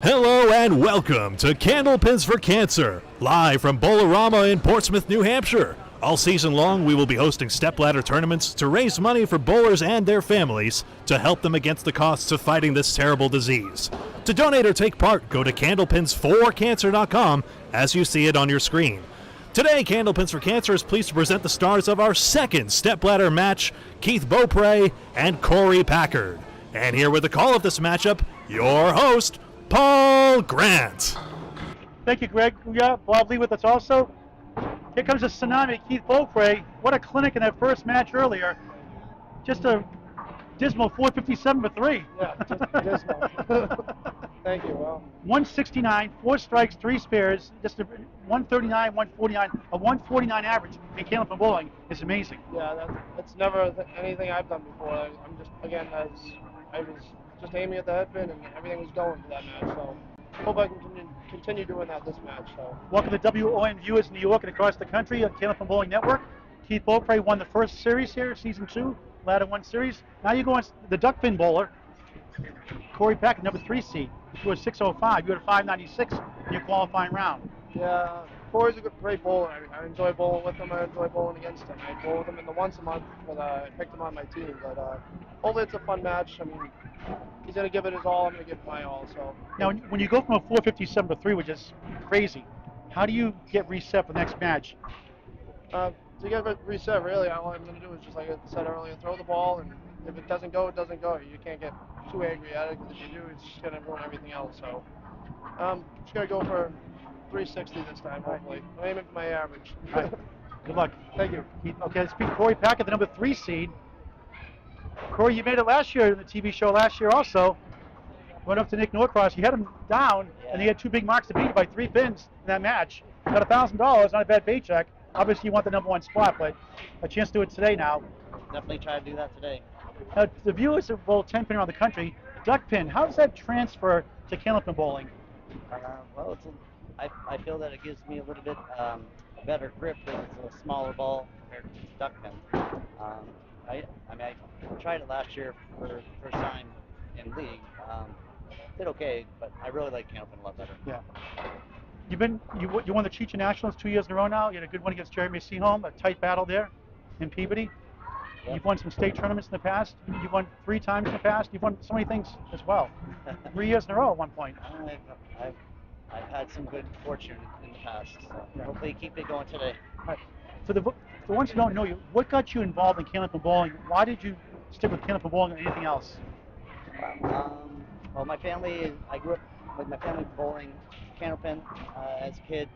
Hello and welcome to Candlepins for Cancer, live from Bowl-o-Rama in Portsmouth, New Hampshire. All season long, we will be hosting stepladder tournaments to raise money for bowlers and their families to help them against the costs of fighting this terrible disease. To donate or take part, go to candlepins4cancer.com as you see it on your screen. Today, Candlepins for Cancer is pleased to present the stars of our second stepladder match, Keith Beaupre and Korey Packard. And here with the call of this matchup, your host, Paul Grant. Thank you, Greg. We got Bob Lee with us also. Here comes a tsunami, Keith Beaupre. What a clinic in that first match earlier. Just a dismal 457 for 3. Yeah, just dismal. Thank you. Well, 169, 4 strikes, 3 spares, just a 139, 149, a 149 average in Candlepin bowling is amazing. yeah, that's never anything I've done before. I'm just, again, I was just aiming at the head pin and everything was going for that match. So hope I can continue doing that this match. So Welcome to WON viewers in New York and across the country on Candlepin Bowling Network. Keith Beaupre won the first series here, Season 2, Ladder 1 series. Now you go on the duck pin bowler, Korey Packard, number 3 seed. You were 605, you had a 596 in your qualifying round. yeah, Korey's a great bowler. I enjoy bowling with him. I enjoy bowling against him. I bowl with him in the once a month, but I picked him on my team. But hopefully it's a fun match. I mean, he's gonna give it his all. I'm gonna give it my all. So Now, when you go from a 457 to 3, which is crazy, how do you get reset for the next match? to get it reset, really, all I'm gonna do is just like I said earlier, throw the ball, and if it doesn't go, it doesn't go. You can't get too angry at it because if you do, it's just gonna ruin everything else. So just gonna go for 360 this time, hopefully. I'm aiming for my average. All right. Good luck. Thank you. Okay, let's beat Korey Packard, the number 3 seed. Korey, you made it last year in the TV show last year also. Went up to Nick Norcross. You had him down, and he had 2 big marks to beat you by 3 pins in that match. Got $1,000, not a bad paycheck. Obviously, you want the number 1 spot, but a chance to do it today now. Definitely try to do that today. The viewers that bowl 10 pin around the country, duck pin, how does that transfer to Candlepin bowling? Well, I feel that it gives me a little bit better grip because it's a smaller ball compared to duck pin. I tried it last year for the first time in league. Did okay, but I really like Candlepin a lot better. Yeah. You won the Cheech Nationals 2 years in a row now. You had a good one against Jeremy Seaholm, a tight battle there in Peabody. Yep. You've won some state tournaments in the past. You've won 3 times in the past. You've won so many things as well. 3 years in a row at one point. I've had some good fortune in the past, so hopefully keep it going today. Right. For the ones who don't know you, what got you involved in Candlepin bowling? Why did you stick with Candlepin bowling or anything else? Well, my family, I grew up with my family bowling Candlepin as a kid.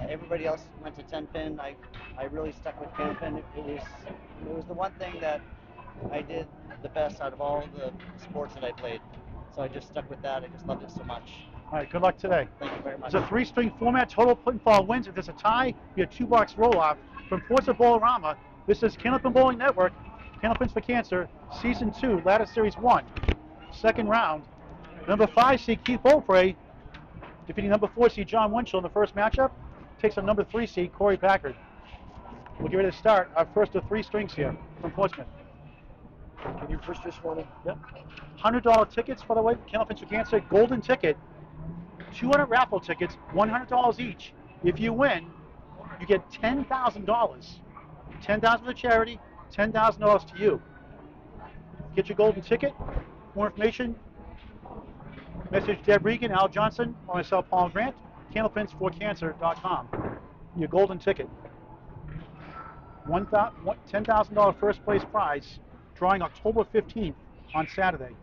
Everybody else went to 10 pin. I really stuck with Candlepin. It was the one thing that I did the best out of all the sports that I played. So I just stuck with that. I just loved it so much. All right, good luck today. Thank you very much. It's a 3-string format, total pinfall wins. If there's a tie, you get 2-box roll-off. From Portsmouth Bowl-o-Rama, this is Candlepin Bowling Network, Candlepins for Cancer, Season 2, Ladder Series 1. Second round. Number 5 seed Keith Beaupre, defeating number 4 seed John Winchell in the first matchup, takes on number 3 seed Korey Packard. We'll get ready to start our first of 3 strings here from Portsmouth. Can you push this one? Yep. $100 tickets, by the way, Candlepins for Cancer, golden ticket. 200 raffle tickets, $100 each. If you win, you get $10,000. $10,000 for the charity, $10,000 to you. Get your golden ticket. More information, message Deb Regan, Al Johnson, or myself, Paul Grant, candlepins4cancer.com. Your golden ticket. $10,000 first place prize, drawing October 15th on Saturday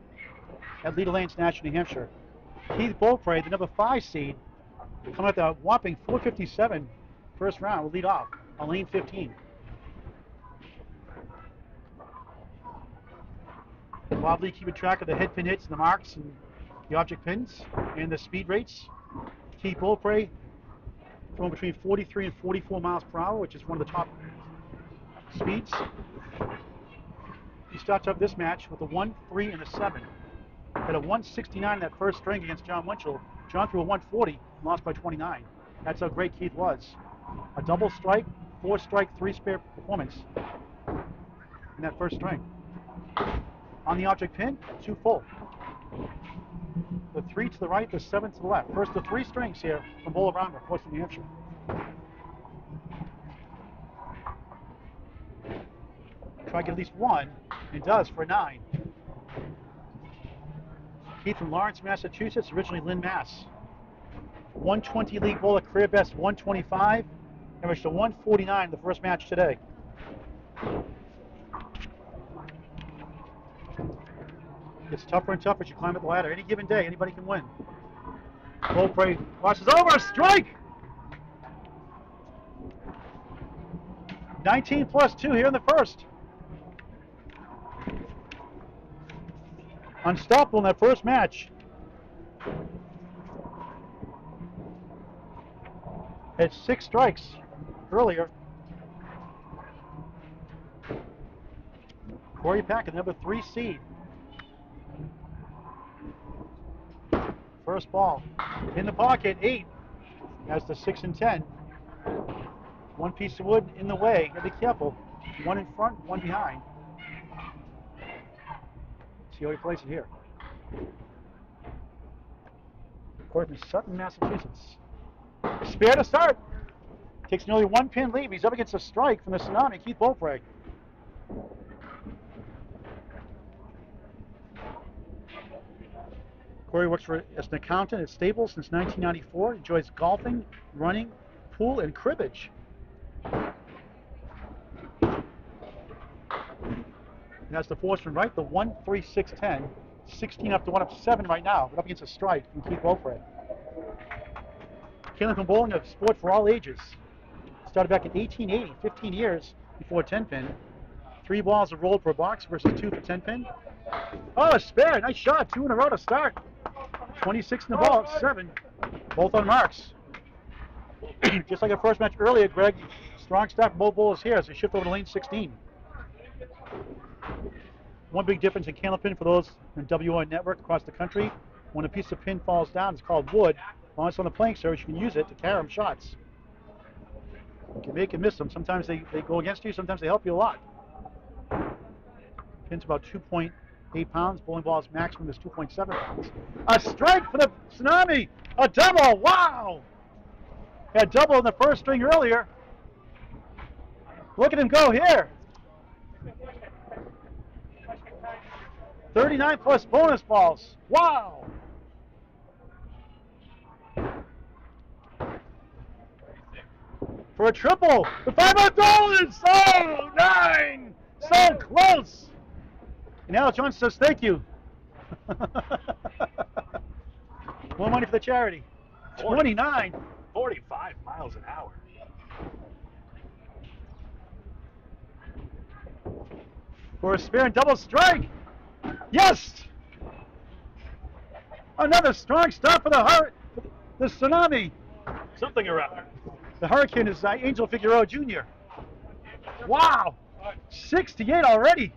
at Leader Lanes, Nashua, New Hampshire. Keith Beaupre, the number 5 seed, coming at the whopping 457 first round, will lead off on lane 15. Bob Lee keeping track of the head pin hits and the marks and the object pins and the speed rates. Keith Beaupre throwing between 43 and 44 miles per hour, which is one of the top speeds. He starts up this match with a 1, 3, and a 7. Had a 169 in that first string against John Winchell. John threw a 140 and lost by 29. That's how great Keith was. A double strike, 4 strike, 3 spare performance in that first string. On the object pin, 2 full. The 3 to the right, the 7 to the left. First, the 3 strings here from Bowl-o-Rama, Portsmouth, New Hampshire. Try to get at least 1, and does for a 9. Keith from Lawrence, Massachusetts, originally Lynn, Mass. 120 league bowler, career best 125, averaged a 149 the first match today. Gets tougher and tougher as you climb up the ladder. Any given day, anybody can win. Korey crosses over, strike! 19 plus 2 here in the first. Unstoppable in that first match. Had 6 strikes earlier. Korey Packard, number 3 seed. First ball in the pocket, 8. Has the 6 and 10. 1 piece of wood in the way. Gotta be careful. 1 in front, 1 behind. See how he plays it here. Korey from Sutton, Massachusetts. Spare to start. Takes nearly 1 pin lead. He's up against a strike from the Tsunami, Keith Beaufray. Korey works as an accountant at Staples since 1994. Enjoys golfing, running, pool, and cribbage. And that's the force from right, the 1, 3, 6, 10. 16 up to 1 up 7 right now, but up against a strike from Keith Beaufray. Candlepin bowling, a sport for all ages. Started back in 1880, 15 years before 10 pin. 3 balls are rolled per box versus 2 for 10 pin. Oh, a spare, nice shot, 2 in a row to start. 26 in the ball, 7, both on marks. Just like our first match earlier, Greg, strong start from both bowlers here as they shift over to lane 16. One big difference in Candlepin for those in WO network across the country, when a piece of pin falls down, it's called wood. Once on the playing surface, you can use it to carry them shots. You can make and miss them. Sometimes they go against you, sometimes they help you a lot. Pin's about 2.8 pounds. Bowling ball's maximum is 2.7 pounds. A strike for the Tsunami! A double! Wow! Had double in the first string earlier. Look at him go here. 39 plus bonus balls. Wow! For a triple, the $500! Oh, 9! So close! And Alex John says thank you. More money for the charity. 29. 45 miles an hour. For a spare and double strike. Yes! Another strong start for the Tsunami. Something around. The Hurricane is Angel Figueroa Jr. Wow! 68 already.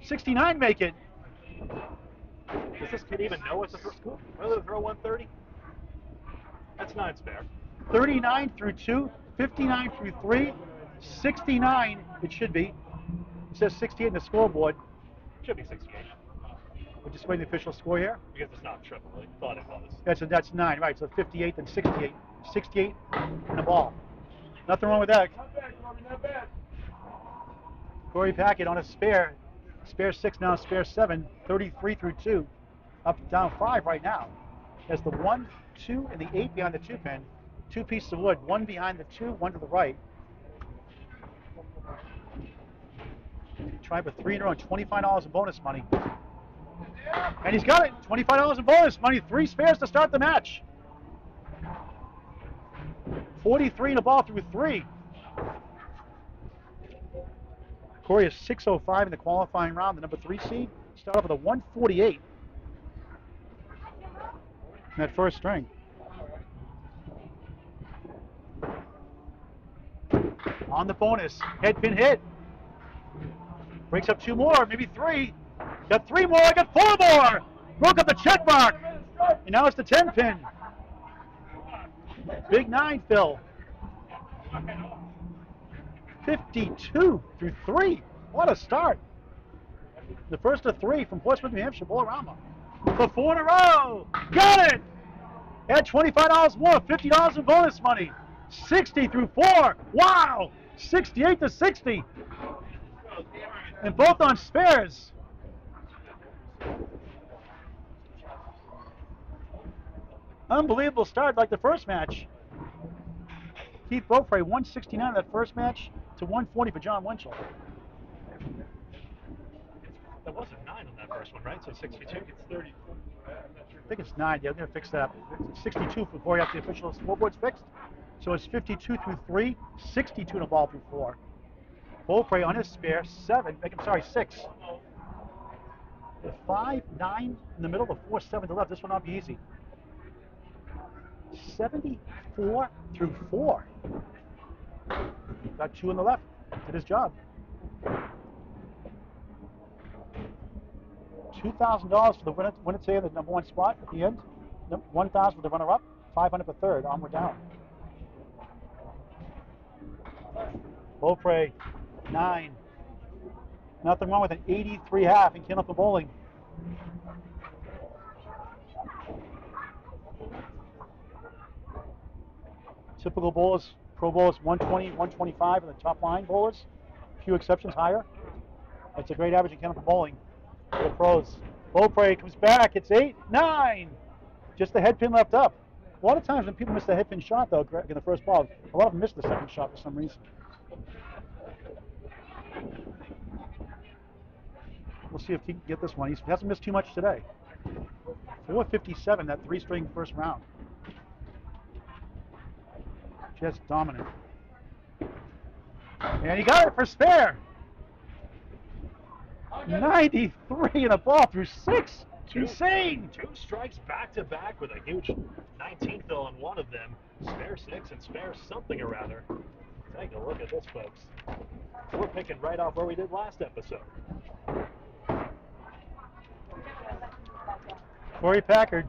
69 make it. Does this kid even know it's a first scoop? Whether to throw 130? That's 9 spare. 39 through 2, 59 through 3, 69 it should be. It says 68 in the scoreboard. Should be 68. We're just waiting the official score here. Because it's not triple. I thought it was. That's 9, right? So 58 then 68. 68 in the ball. Nothing wrong with that. Not bad. Korey Packard on a spare. Spare 6 now, spare 7. 33 through 2. Up, down 5 right now. Has the 1, 2, and the 8 behind the 2 pin. 2 pieces of wood, 1 behind the 2, 1 to the right. Try for 3 in a row, $25 in bonus money. And he's got it, $25 in bonus money, 3 spares to start the match. 43 in the ball through 3. Korey is 605 in the qualifying round, the number 3 seed. Start off with a 148 in that first string. On the bonus, head pin hit. Breaks up 2 more, maybe 3. Got 3 more, I got 4 more. Broke up the check mark. And now it's the 10 pin. Big 9 fill. 52 through 3. What a start. The first of 3 from Portsmouth, New Hampshire, Bowl-o-Rama. for 4 in a row. Got it. Add $25 more, $50 in bonus money. 60 through 4. Wow. 68 to 60. And both on spares. Unbelievable start like the first match. Keith Beaupre, 169 in that first match to 140 for John Winchell. That wasn't 9 on that first one, right? So 62. It's 30. I think it's 9. Yeah, I'm going to fix that up. 62 before you have the official scoreboard's fixed. So it's 52 through 3, 62 in a ball through 4. Beaupre on his spare, 6. The 5, 9 in the middle, the 4, 7 to the left. This will not be easy. 74 through 4. Got 2 on the left. Did his job. $2,000 for the winner today in the number 1 spot at the end. $1,000 for the runner-up. $500 for third. Onward down. Beaupre, 9. Nothing wrong with an 83 half in Candlepin bowling. Typical bowlers, pro bowlers, 120, 125 in the top line bowlers. Few exceptions higher. That's a great average in Candlepin bowling for the pros. Beaupre comes back. It's 8, 9. Just the head pin left up. A lot of times when people miss the head pin shot, though, in the first ball, a lot of them miss the second shot for some reason. We'll see if he can get this one. He hasn't missed too much today. 457, that 3-string first round. Just dominant. And he got it for spare. 93 in a ball through 6. Insane. 2 strikes back to back with a huge 19th though on one of them. Spare 6 and spare something or rather. Take a look at this, folks. We're picking right off where we did last episode. Korey Packard,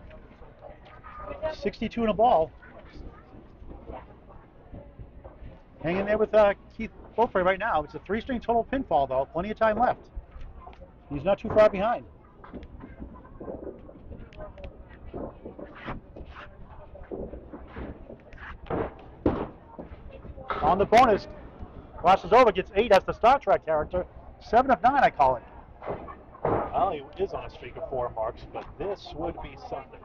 62 in a ball. Hanging there with Keith Beaupre right now. It's a 3-string total pinfall, though. Plenty of time left. He's not too far behind. On the bonus, crosses over, gets 8 as the Star Trek character. 7 of 9, I call it. Well, he is on a streak of 4 marks, but this would be something.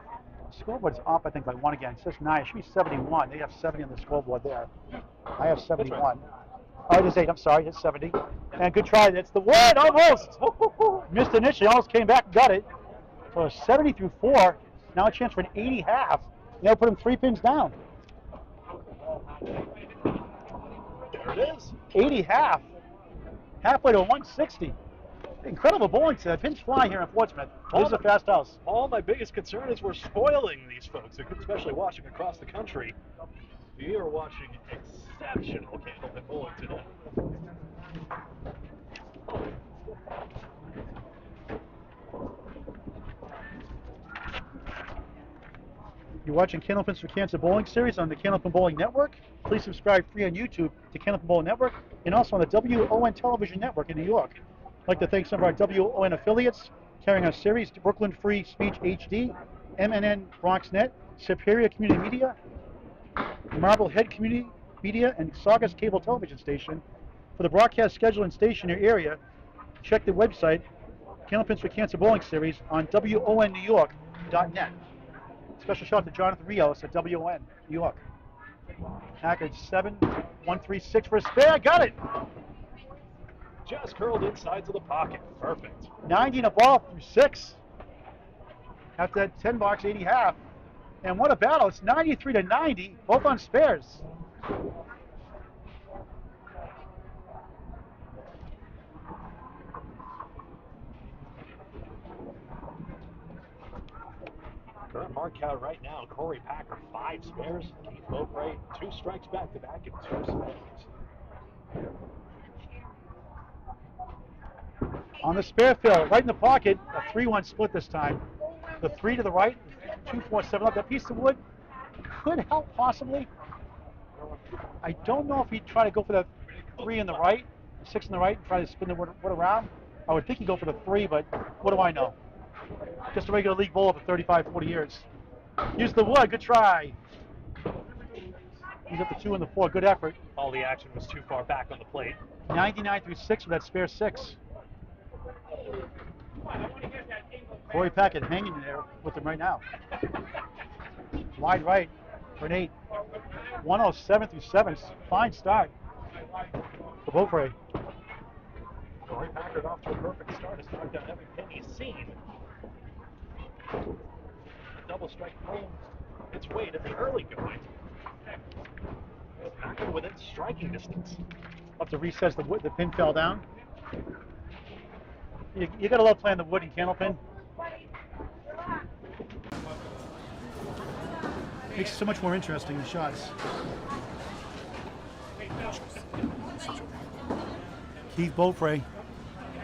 Scoreboard's off, I think, by 1 again. It says 9. It should be 71. They have 70 on the scoreboard there. I have 71. Right. Oh, it is 8. I'm sorry. It's 70. And good try. It's the one. Almost. Missed initially. Almost came back and got it. So 70 through 4. Now a chance for an 80 half. Now put him 3 pins down. There it is. 80 half. Halfway to 160. Incredible bowling today. Pins fly here in Portsmouth. This is a fast house. All my biggest concern is we're spoiling these folks, especially watching across the country. We are watching exceptional Candlepin bowling today. You're watching Candlepins for Cancer Bowling Series on the Candlepin Bowling Network. Please subscribe free on YouTube to Candlepin Bowling Network and also on the WON Television Network in New York. I'd like to thank some of our WON affiliates carrying our series: Brooklyn Free Speech HD, MNN Bronx Net, Superior Community Media, Marblehead Community Media, and Saugus Cable Television Station. For the broadcast schedule and station in your area, check the website, Candlepins for Cancer Bowling Series, on WONNewYork.net. Special shout out to Jonathan Rios at WON New York. Packard 7-136 for a spare. Got it. Just curled inside to the pocket. Perfect. 90 in a ball through 6. After that 10 box, 80 half. And what a battle. It's 93 to 90, both on spares. Current mark count right now, Korey Packard 5 spares, Keith Beaupre 2 strikes back to back and 2 spares. On the spare fill, right in the pocket, a 3-1 split this time. The 3 to the right, 2, 4, 7 up. That piece of wood could help possibly. I don't know if he'd try to go for the 3 in the right, 6 in the right, and try to spin the wood around. I would think he'd go for the 3, but what do I know? Just a regular league bowler for 35, 40 years. Use the wood. Good try. He's up the 2 and the 4. Good effort. All the action was too far back on the plate. 99 through 6 with that spare 6. Korey Packard hanging in there with him right now. Wide right for an 8. 107 through 7. Fine start for Beaupre. Korey Packard off to a perfect start. Has knocked down every pin he's seen. The double strike holds its weight in the early going. Packard within striking distance. Up to recess, the pin fell down. You gotta love playing the wood in Candlepin. Makes it so much more interesting, the shots. Keith Beaupre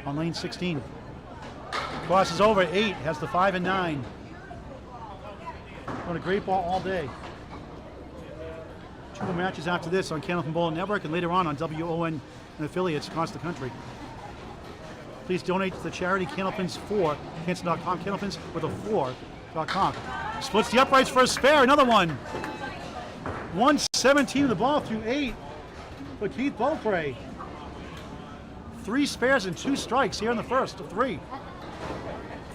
on lane 16. Crosses over 8, has the 5 and 9. On a great ball all day. 2 more matches after this on Candlepin Bowling Network and later on WON and affiliates across the country. Please donate to the charity Candlepins for Cancer.com. Candlepins with a 4.com. Splits the uprights for a spare. Another one. 117 the ball through 8 for Keith Beaupre. 3 spares and 2 strikes here in the first of 3.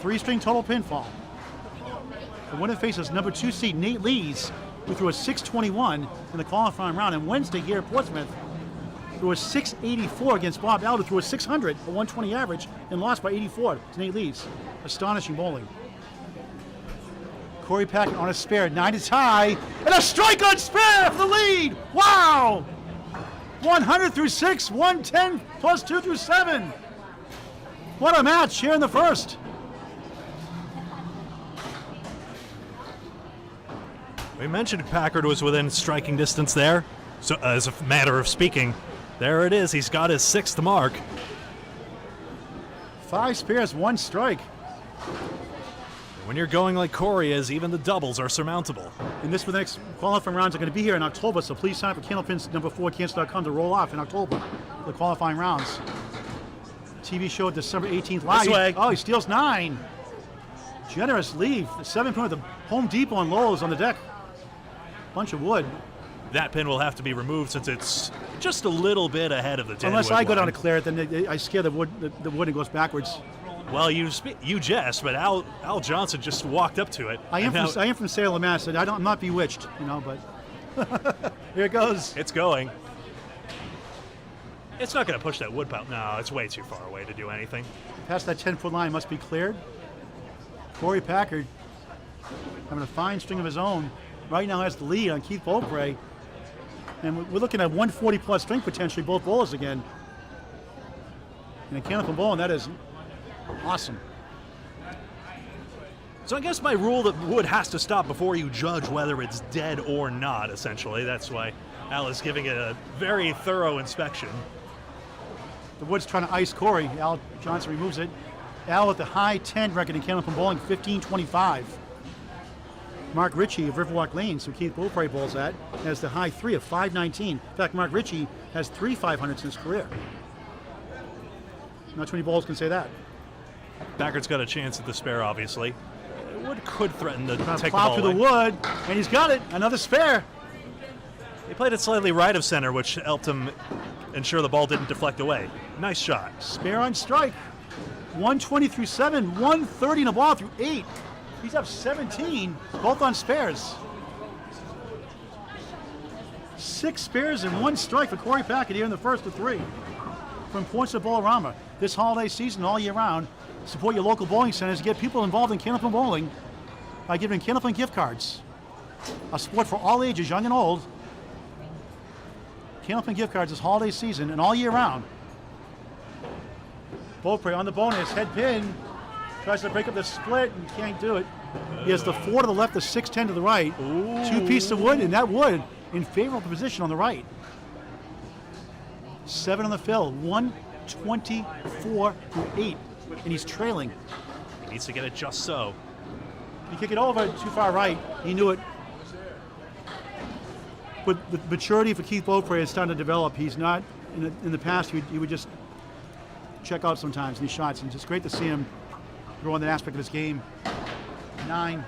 3-string total pinfall. The winner faces number 2 seed Nate Lees, who threw a 621 in the qualifying round. And Wednesday here at Portsmouth, threw a 684 against Bob Alder, threw a 600, a 120 average, and lost by 84 to Nate Lees. Astonishing bowling. Korey Packard on a spare, 9 to tie, and a strike on spare for the lead! Wow! 100 through 6, 110 plus 2 through 7. What a match here in the first. We mentioned Packard was within striking distance there. So, as a matter of speaking, there it is. He's got his 6th mark. 5 spares, 1 strike. When you're going like Korey is, even the doubles are surmountable. And this for the next qualifying rounds are going to be here in October, so please sign up for Candlepins number 4 Cancer.com to roll off in October, the qualifying rounds. TV show December 18th live. This way. Oh, he steals 9. Generous leave. The 7 pin with the Home Depot and Lowe's on the deck. Bunch of wood. That pin will have to be removed since it's just a little bit ahead of the 10 Unless wood I go down line. to clear it, then I scare the wood and goes backwards. Well, you jest, but Al Johnson just walked up to it. I am from Salem, Mass. I'm not bewitched, but here it goes. It's going. It's not going to push that wood pile. No, it's way too far away to do anything. Past that 10-foot line must be cleared. Korey Packard having a fine string of his own. Right now has the lead on Keith Beaupre. And we're looking at 140 plus strength potentially, both bowlers again. And a Candlepin bowling, that is awesome. So I guess my rule that wood has to stop before you judge whether it's dead or not, essentially. That's why Al is giving it a very thorough inspection. The wood's trying to ice Korey. Al Johnson removes it. Al with the high 10 record in Candlepin bowling, 15.25. Mark Ritchie of Riverwalk Lanes, who Keith Beaupre bowls at, has the high 3 of 5.19. In fact, Mark Ritchie has 3 500s in his career. Not too many bowlers can say that. Packard's got a chance at the spare, obviously. Wood could threaten to Trying to take the plow ball through the away. wood, and he's got it. Another spare. He played it slightly right of center, which helped him ensure the ball didn't deflect away. Nice shot. Spare on strike. 120 through 7, 130 in the ball through 8. He's up 17, both on spares. 6 spares and 1 strike for Korey Packard here in the first of 3. From Portsmouth Bowl-o-Rama. This holiday season, all year round, support your local bowling centers to get people involved in Candlepin bowling by giving Candlepin gift cards. A sport for all ages, young and old. Candlepin gift cards this holiday season and all year round. Beaupre on the bonus, head pin. Tries to break up the split and can't do it. He has the 4 to the left, the 6-10 to the right. Ooh. 2 pieces of wood, and that wood in favorable position on the right. 7 on the fill, 124 through 8, and he's trailing. He needs to get it just so. He kick it over too far right. He knew it. But the maturity for Keith Beaupre is starting to develop. He's not, in the past, he would just check out sometimes in these shots, and it's just great to see him grow on that aspect of his game. 9.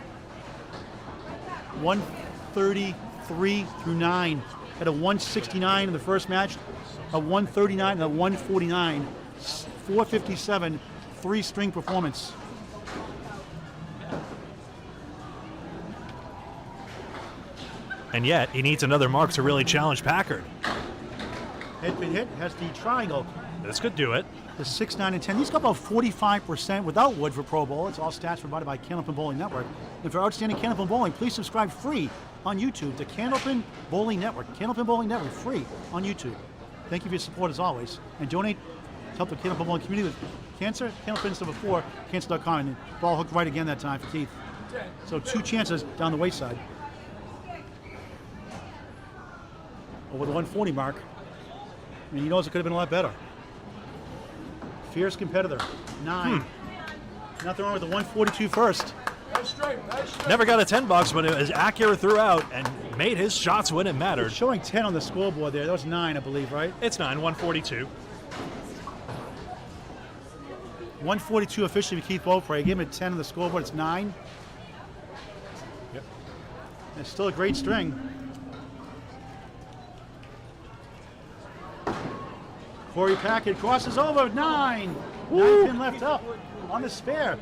133 through 9. Had a 169 in the first match, a 139 and a 149. 457, 3-string performance. And yet, he needs another mark to really challenge Packard. Hit been hit, has the triangle. This could do it. The 6, 9, and 10. He's got about 45% without wood for Pro Bowl. It's all stats provided by Candlepin Bowling Network. And for outstanding Candlepin Bowling, please subscribe free on YouTube to Candlepin Bowling Network. Candlepin Bowling Network, free on YouTube. Thank you for your support as always. And donate to help the Candlepin Bowling community with cancer. Candlepins number 4, cancer.com. And the ball hooked right again that time for Keith. So 2 chances down the wayside. Over the 140 mark. I mean, he knows it could have been a lot better. Fierce competitor. 9. Nothing wrong with the 142 first. Never got a $10, but it was accurate throughout and made his shots when it mattered. It's showing 10 on the scoreboard there. That was 9, I believe, right? It's 9, 142. 142 officially for Keith Beaupre. Give him a 10 on the scoreboard. It's 9. Yep. It's still a great string. Korey Packard crosses over. 9. 9 pin left up on the spare.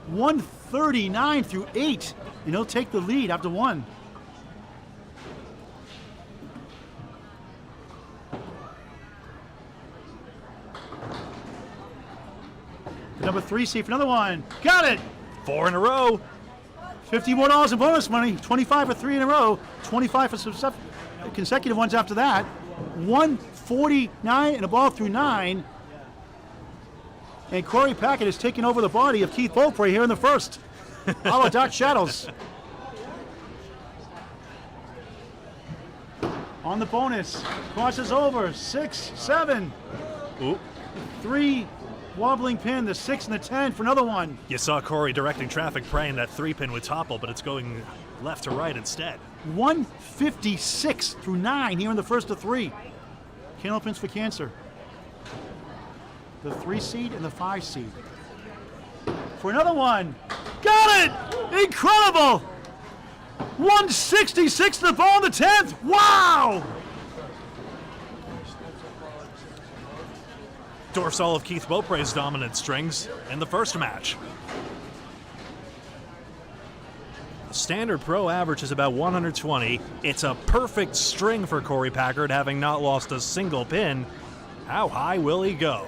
139 through 8. And he'll take the lead after 1. The number 3 seed for another one. Got it! 4 in a row. $50 more in bonus money. 25 for 3 in a row. 25 for some consecutive ones after that. 149 and a ball through 9. And Korey Packard has taken over the body of Keith Beaupre here in the first. A la Dark Shadows. On the bonus. Crosses over. 6, 7. Ooh. 3 wobbling pin. The 6 and the 10 for another one. You saw Korey directing traffic, praying that 3-pin would topple, but it's going left to right instead. 156 through 9 here in the first of 3. Candlepins for cancer. The 3 seed and the 5 seed. For another one. Got it! Incredible! 166 to the ball in the 10th. Wow! Dorsal of Keith Beaupre's dominant strings in the first match. The standard pro average is about 120. It's a perfect string for Korey Packard, having not lost a single pin. How high will he go?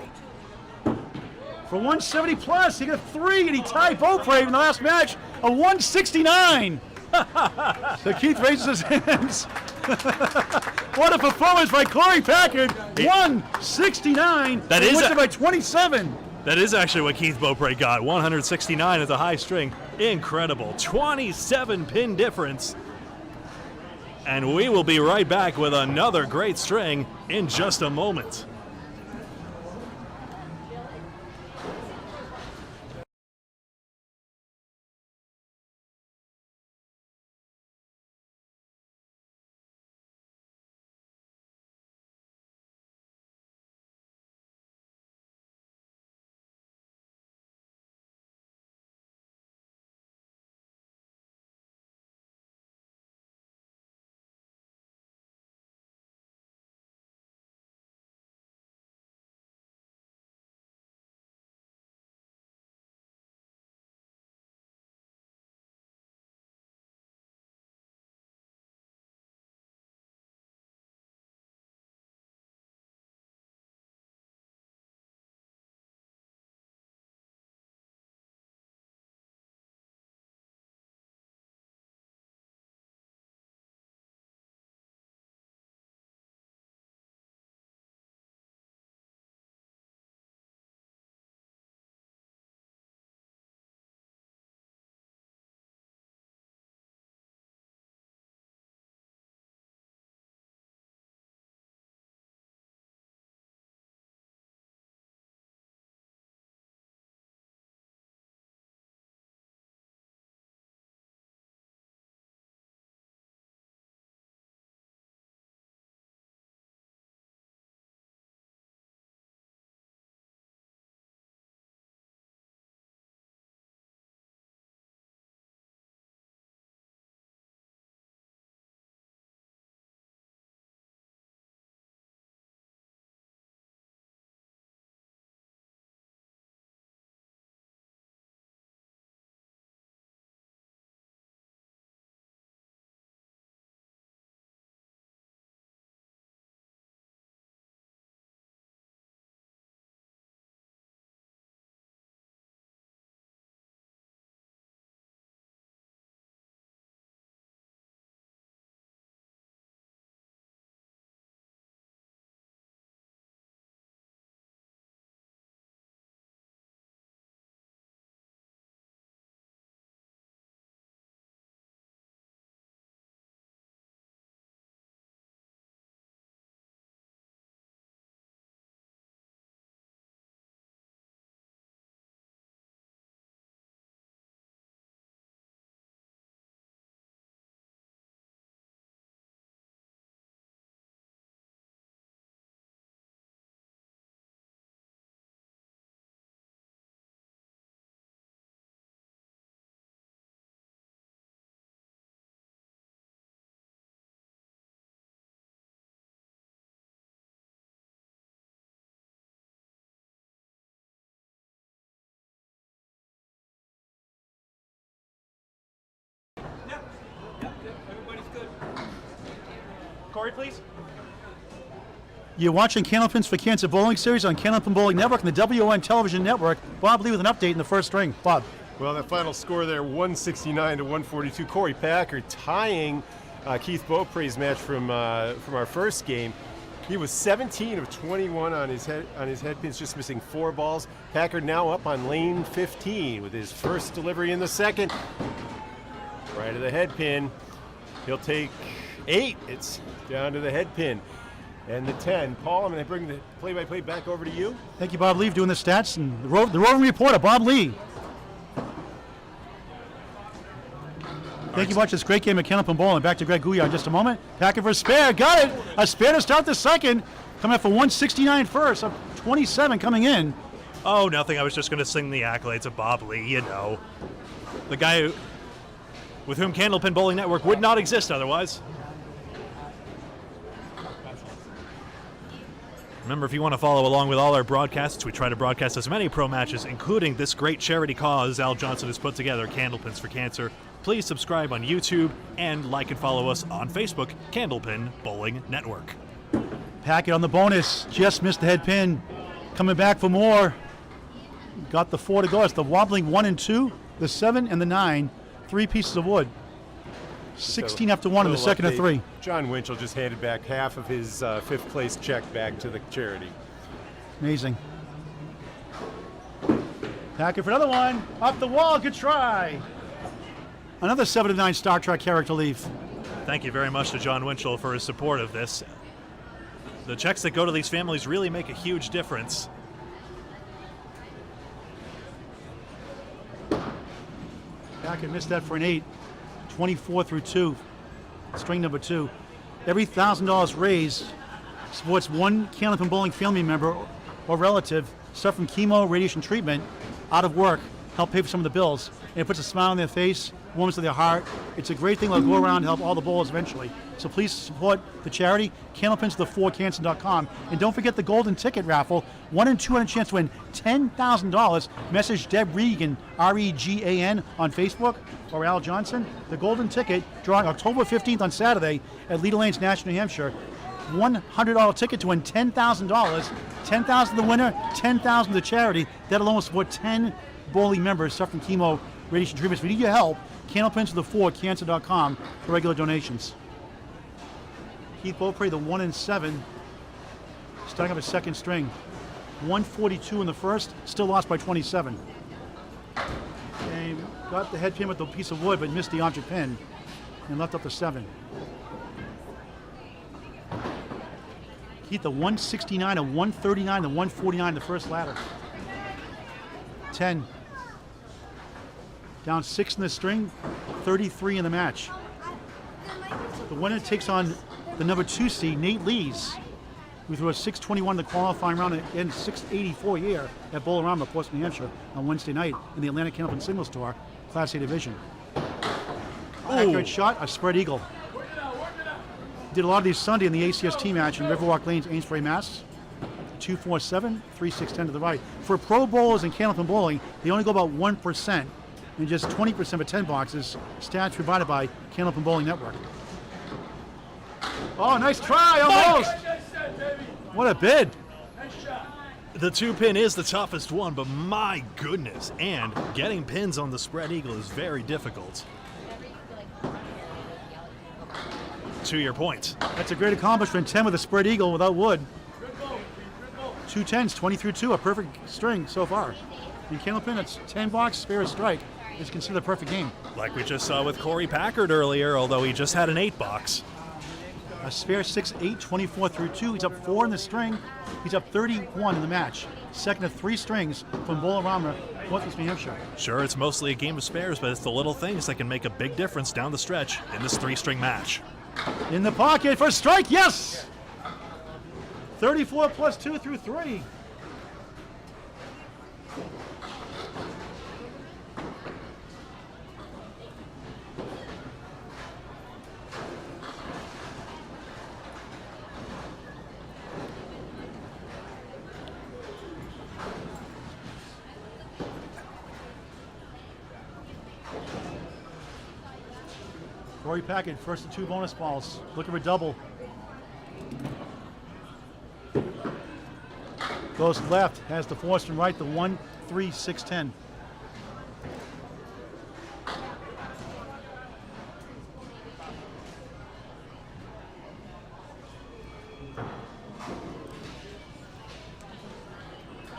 For 170 plus, he got 3 and he tied Beaupre in the last match, a 169. So Keith raises his hands. What a performance by Korey Packard, 169. That He is wins a- it by 27. That is actually what Keith Beaupre got. 169 is a high string. Incredible. 27 pin difference. And we will be right back with another great string in just a moment. Korey, please. You're watching Candlepins for Cancer Bowling Series on Candlepin Bowling Network and the WON Television Network. Bob Lee with an update in the first string. Bob. Well, that final score there, 169 to 142. Korey Packard tying Keith Beaupre's match from our first game. He was 17 of 21 on his head pins, just missing 4 balls. Packard now up on lane 15 with his first delivery in the second. Right of the head pin. He'll take 8. It's down to the head pin. And the 10. Paul, I'm going to bring the play-by-play back over to you. Thank you, Bob Lee, for doing the stats. And the roving reporter, Bob Lee. Thank you for watching this great game of Candlepin Bowling. Back to Greg Gouillard in just a moment. Packard for a spare. Got it. A spare to start the second. Coming up for 169 first. Up 27 coming in. Oh, nothing. I was just going to sing the accolades of Bob Lee, you know. The guy with whom Candlepin Bowling Network would not exist otherwise. Remember, if you want to follow along with all our broadcasts, we try to broadcast as many pro matches, including this great charity cause Al Johnson has put together, Candlepins for Cancer. Please subscribe on YouTube and like and follow us on Facebook, Candlepin Bowling Network. Packard on the bonus. Just missed the head pin. Coming back for more. Got the 4 to go. It's the wobbling 1 and 2, the 7 and the 9. 3 pieces of wood. 16 after 1 in the second of 3. John Winchell just handed back half of his 5th place check back to the charity. Amazing. Packard for another one. Up the wall. Good try. Another 7 to 9 Star Trek character leave. Thank you very much to John Winchell for his support of this. The checks that go to these families really make a huge difference. Packard missed that for an 8. 24 through 2. String number 2. Every $1,000 raised supports one Candlepin Bowling family member or relative suffering chemo, radiation treatment, out of work, help pay for some of the bills. And it puts a smile on their face, warms to their heart. It's a great thing that'll go around and help all the bowlers eventually. So please support the charity, candlepins4cancer.com. And don't forget the golden ticket raffle, 1 in 200 chance to win $10,000. Message Deb Regan, R-E-G-A-N, on Facebook, or Al Johnson. The golden ticket, drawing October 15th on Saturday at Leader Lanes, Nashua, New Hampshire. $100 ticket to win $10,000. $10,000 the winner, $10,000 the charity. That'll almost support 10 bowling members suffering chemo, radiation treatments. If we need your help, candlepins4cancer.com for regular donations. Keith Beaupre, the 1 and 7, starting up a second string. 142 in the first, still lost by 27. And got the head pin with the piece of wood, but missed the object pin and left up the 7. Keith, the 169, a 139, the 149, the first ladder. 10. Down 6 in the string, 33 in the match. The winner takes on the number 2 seed, Nate Lees, who threw a 621 in the qualifying round and 684 here at Bowl-o-Rama, Portsmouth, New Hampshire, on Wednesday night in the Atlantic Candlepin Singles Tour, Class A Division. Accurate shot, a spread eagle. Did a lot of these Sunday in the ACST match in Riverwalk Lanes, Amesbury, Mass. 247, 3610 to the right. For pro bowlers in Candlepin Bowling, they only go about 1%, and just 20% of 10 boxes. Stats provided by Candlepin Bowling Network. Oh, nice try, almost. What a bid. The 2 pin is the toughest one, but my goodness, and getting pins on the spread eagle is very difficult. To your point. That's a great accomplishment. 10 with a spread eagle without wood. 2 10s, 20 through 2, a perfect string so far. In Candlepin, it's 10 box, spare a strike. It's considered a perfect game. Like we just saw with Korey Packard earlier, although he just had an 8 box. A spare 6-8, 24 through 2. He's up 4 in the string. He's up 31 in the match. Second of 3 strings from Bowl-o-Rama, Portsmouth, New Hampshire. Sure, it's mostly a game of spares, but it's the little things that can make a big difference down the stretch in this 3-string match. In the pocket for a strike, yes! 34 plus 2 through 3. Korey Packard, first of 2 bonus balls. Looking for double. Goes left, has the force and right, the 1-3-6-10.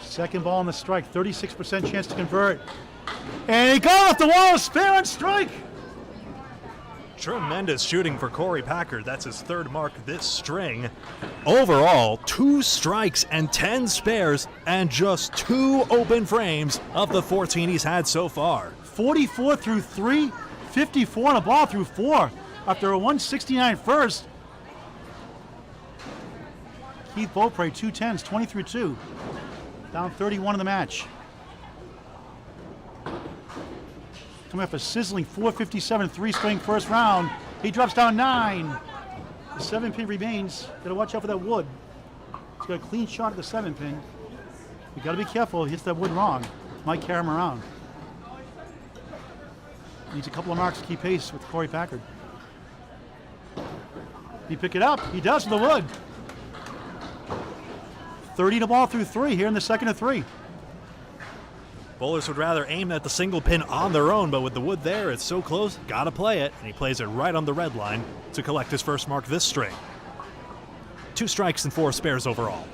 Second ball on the strike, 36% chance to convert. And he goes off the wall, spare and strike. Tremendous shooting for Korey Packard. That's his third mark this string. Overall, 2 strikes and 10 spares and just 2 open frames of the 14 he's had so far. 44 through 3, 54 on a ball through 4 after a 169 first. Keith Beaupre, 2 10s, 20 through 2. Down 31 in the match. Coming off a sizzling 457 3-string first round. He drops down 9. The 7-pin remains. Gotta watch out for that wood. He's got a clean shot at the 7-pin. You gotta be careful. He hits that wood wrong. Might carry him around. Needs a couple of marks to keep pace with Korey Packard. He pick it up. He does with the wood. 30 to ball through 3 here in the second of 3. Bowlers would rather aim at the single pin on their own, but with the wood there, it's so close, gotta play it, and he plays it right on the red line to collect his first mark this string. 2 strikes and 4 spares overall.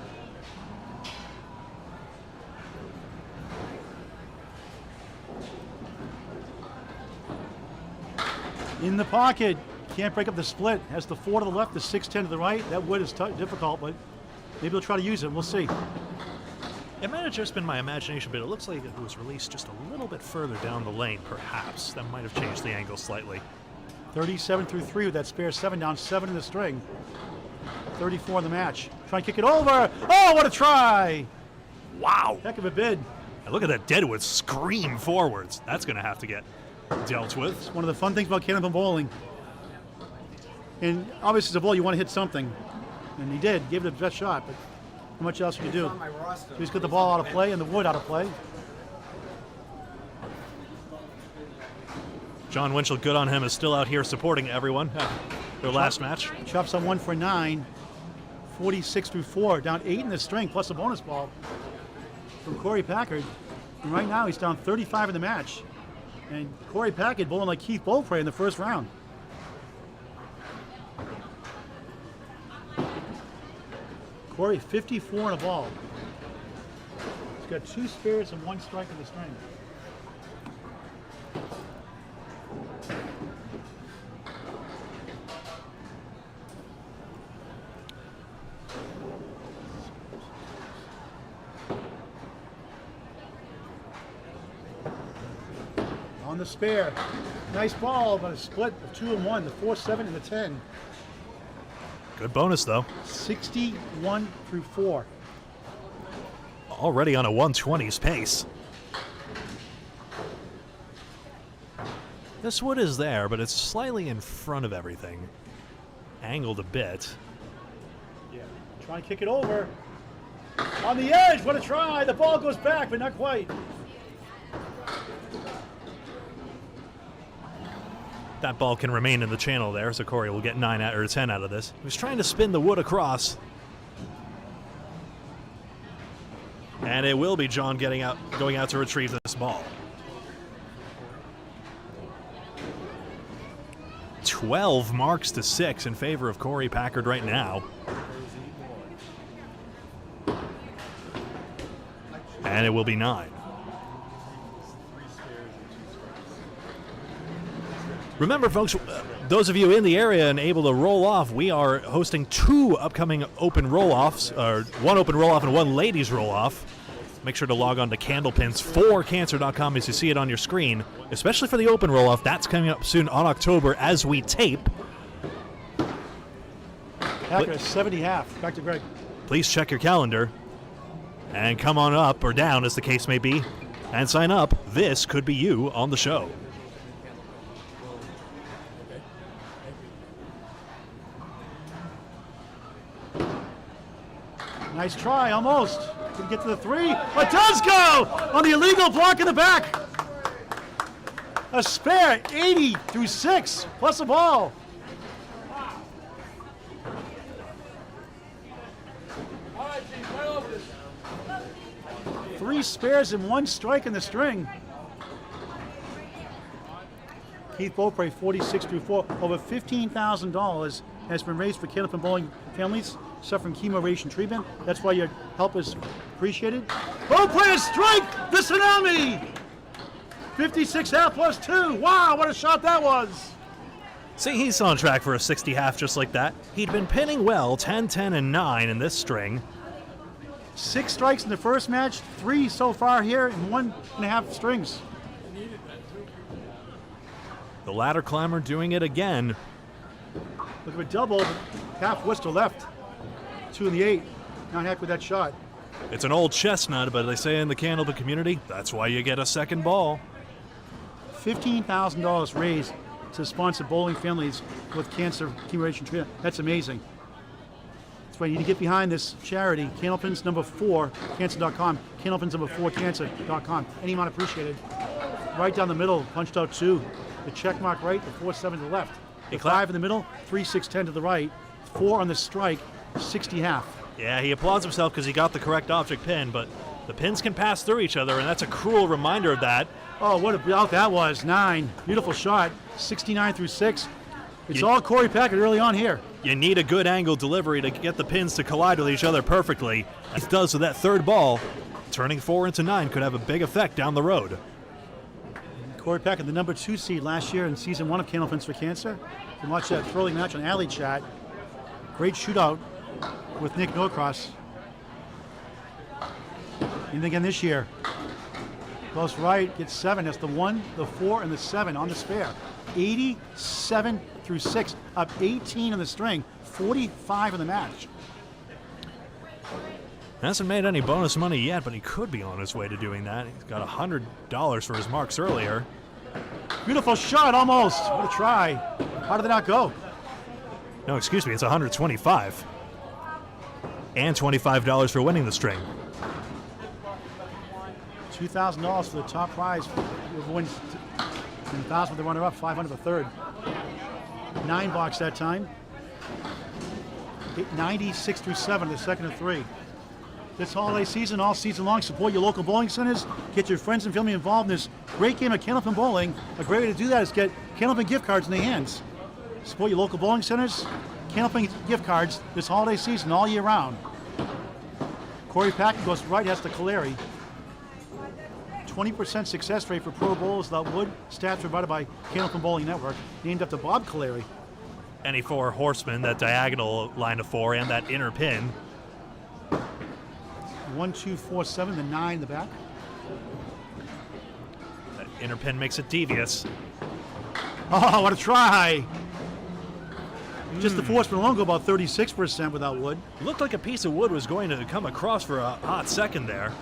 In the pocket, can't break up the split. Has the 4 to the left, the 6-10 to the right. That wood is difficult, but maybe he'll try to use it. We'll see. It might have just been my imagination, but it looks like it was released just a little bit further down the lane, perhaps. That might have changed the angle slightly. 37 through 3 with that spare 7 down, 7 in the string. 34 in the match. Try and kick it over. Oh, what a try! Wow! Heck of a bid. And look at that deadwood scream forwards. That's going to have to get dealt with. It's one of the fun things about Candlepin bowling. And obviously, as a bowler, you want to hit something. And he did. Gave it his best shot, but how much else can you do? So he's got the ball out of play and the wood out of play. John Winchell, good on him, is still out here supporting everyone. Their last match. Chops on 1 for 9. 46 through 4. Down 8 in the string, plus a bonus ball from Korey Packard. And right now, he's down 35 in the match. And Korey Packard bowling like Keith Beaupre in the first round. Korey, 54 on a ball. He's got 2 spares and 1 strike in the string. On the spare. Nice ball, but a split of 2 and 1, the 4-7 and the 10. Good bonus, though. 61 through 4. Already on a 120s pace. This wood is there, but it's slightly in front of everything. Angled a bit. Yeah. Try and kick it over. On the edge, what a try. The ball goes back, but not quite. That ball can remain in the channel there, so Korey will get 9 out or 10 out of this. He was trying to spin the wood across. And it will be John going out to retrieve this ball. 12 marks to 6 in favor of Korey Packard right now. And it will be 9. Remember, folks, those of you in the area and able to roll off, we are hosting 2 upcoming open roll-offs, or 1 open roll-off and 1 ladies roll-off. Make sure to log on to Candlepins4Cancer.com as you see it on your screen, especially for the open roll-off. That's coming up soon on October as we tape. Packard, 70 half. Back to Greg. Please check your calendar and come on up or down, as the case may be, and sign up. This could be you on the show. Nice try, almost. Didn't get to the 3, but does go on the illegal block in the back. A spare, 80 through 6, plus a ball. 3 spares and 1 strike in the string. Keith Beaupre, 46-4. Over $15,000 has been raised for Candlepin bowling families suffering chemo radiation treatment. That's why your help is appreciated. Beaupre a strike! The tsunami! 56 half plus 2. Wow, what a shot that was! See, he's on track for a 60 half just like that. He'd been pinning well 10, 10, and 9 in this string. 6 strikes in the first match, 3 so far here, and 1.5 strings. The ladder climber doing it again. Look at a double, half Worcester left. 2 in the 8. Not happy with that shot. It's an old chestnut, but they say in the Candlepin community, that's why you get a second ball. $15,000 raised to sponsor bowling families with cancer chemo radiation treatment. That's amazing. That's why you need to get behind this charity. Candlepins number 4, cancer.com. Candlepins number 4, cancer.com. Any amount appreciated. Right down the middle, punched out 2. The check mark right, the 4-7 to the left. The 5 in the middle, 3-6-10 to the right. 4 on the strike, 60 half. Yeah, he applauds himself because he got the correct object pin, but the pins can pass through each other, and that's a cruel reminder of that. Oh, what a bout that was. 9. Beautiful shot. 69 through 6. It's all Korey Packard early on here. You need a good angle delivery to get the pins to collide with each other perfectly. As it does with that third ball. Turning 4 into 9 could have a big effect down the road. Korey Packard, the number 2 seed last year in season 1 of Candlepins for Cancer. You can watch that thrilling match on Alley Chat. Great shootout with Nick Norcross. And again this year. Goes right, gets 7. That's the 1, the 4, and the 7 on the spare. 87 through 6, up 18 on the string, 45 in the match. Hasn't made any bonus money yet, but he could be on his way to doing that. He's got $100 for his marks earlier. Beautiful shot, almost. What a try. How did it not go? No, excuse me, it's $125. And $25 for winning the string. $2,000 for the top prize. Whoever wins $1,000 for the runner-up, $500 for third. 9 box that time. 96 through 7, the second of 3. This holiday season, all season long, support your local bowling centers. Get your friends and family involved in this great game of Candlepin bowling. A great way to do that is get Candlepin gift cards in their hands. Support your local bowling centers. Candlepin gift cards this holiday season, all year round. Korey Packard goes right, has to Kaleri. 20% success rate for pro bowlers without wood. Stats provided by Candlepin Bowling Network. Named after Bob Kaleri. Any 4 horsemen, that diagonal line of 4 and that inner pin. 1, 2, 4, 7, the 9 in the back. That inner pin makes it devious. Oh, what a try! Just the horseman alone go about 36% without wood. Looked like a piece of wood was going to come across for a hot second there.